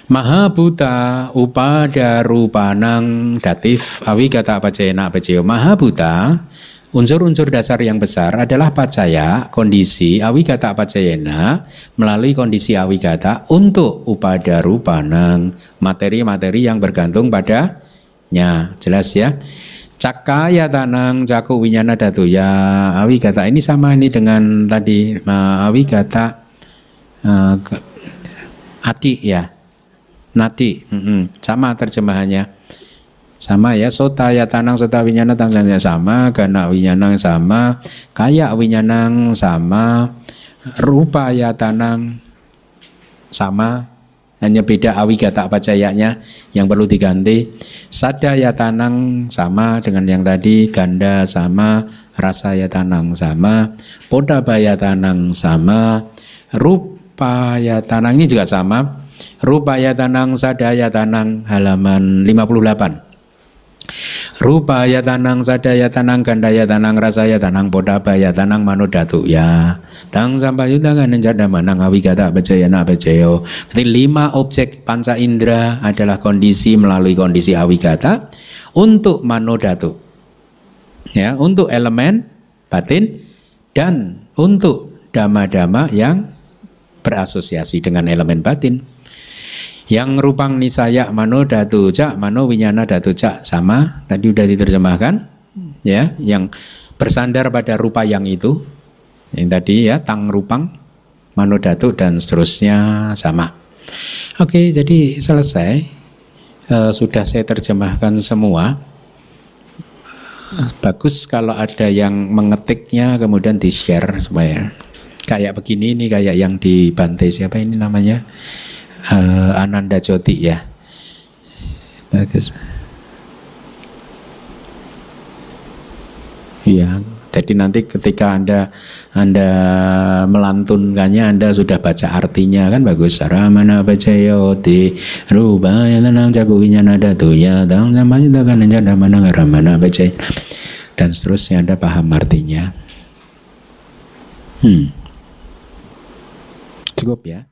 Mahabhuta upada rupanang datif awigata pacayana paceo. Mahabhuta, unsur-unsur dasar yang besar adalah pacaya, kondisi awigata pacayana melalui kondisi awigata untuk upada rupanang, materi-materi yang bergantung padanya. Jelas ya. Cakaya tanang caku winyana datu ya awigata. Ini sama ini dengan tadi awigata ati ya. Nati, sama terjemahannya. Sama ya, sota ya tanang sota winyana tangannya sama, gana winyanang sama, kaya winyanang sama, rupa ya tanang sama, hanya beda awigata pacayanya yang perlu diganti. Sada ya tanang sama dengan yang tadi, ganda sama, rasa ya tanang sama, podabaya tanang sama, rupa ya tanang ini juga sama. Rupaya tanang sadaya tanang halaman 58. Rupaya tanang sadaya tanang gandaya tanang rasaya tanang podabaya tanang manodatu ya tang sampayuta kanenjada manang awigata pacayana pacayo. Berarti 5 objek panca indera adalah kondisi melalui kondisi awigata untuk manodatu ya, untuk elemen batin dan untuk dhamma-dhamma yang berasosiasi dengan elemen batin. Yang rupang nisaya mano datu cak mano winyana datu cak sama tadi udah diterjemahkan ya, yang bersandar pada rupa yang itu yang tadi ya, tang rupang mano datu dan seterusnya sama. Oke, jadi selesai. Sudah saya terjemahkan semua. Bagus kalau ada yang mengetiknya kemudian di share supaya kayak begini nih, kayak yang di Bante siapa ini namanya, Ananda Joti ya. Bagus. Ya, jadi nanti ketika Anda melantunkannya, Anda sudah baca artinya kan bagus. Ramana bacayoti rubaya tanang caku winyana datu ya tang samanya kan ada mana ramana bacay dan seterusnya, Anda paham artinya. Cukup ya.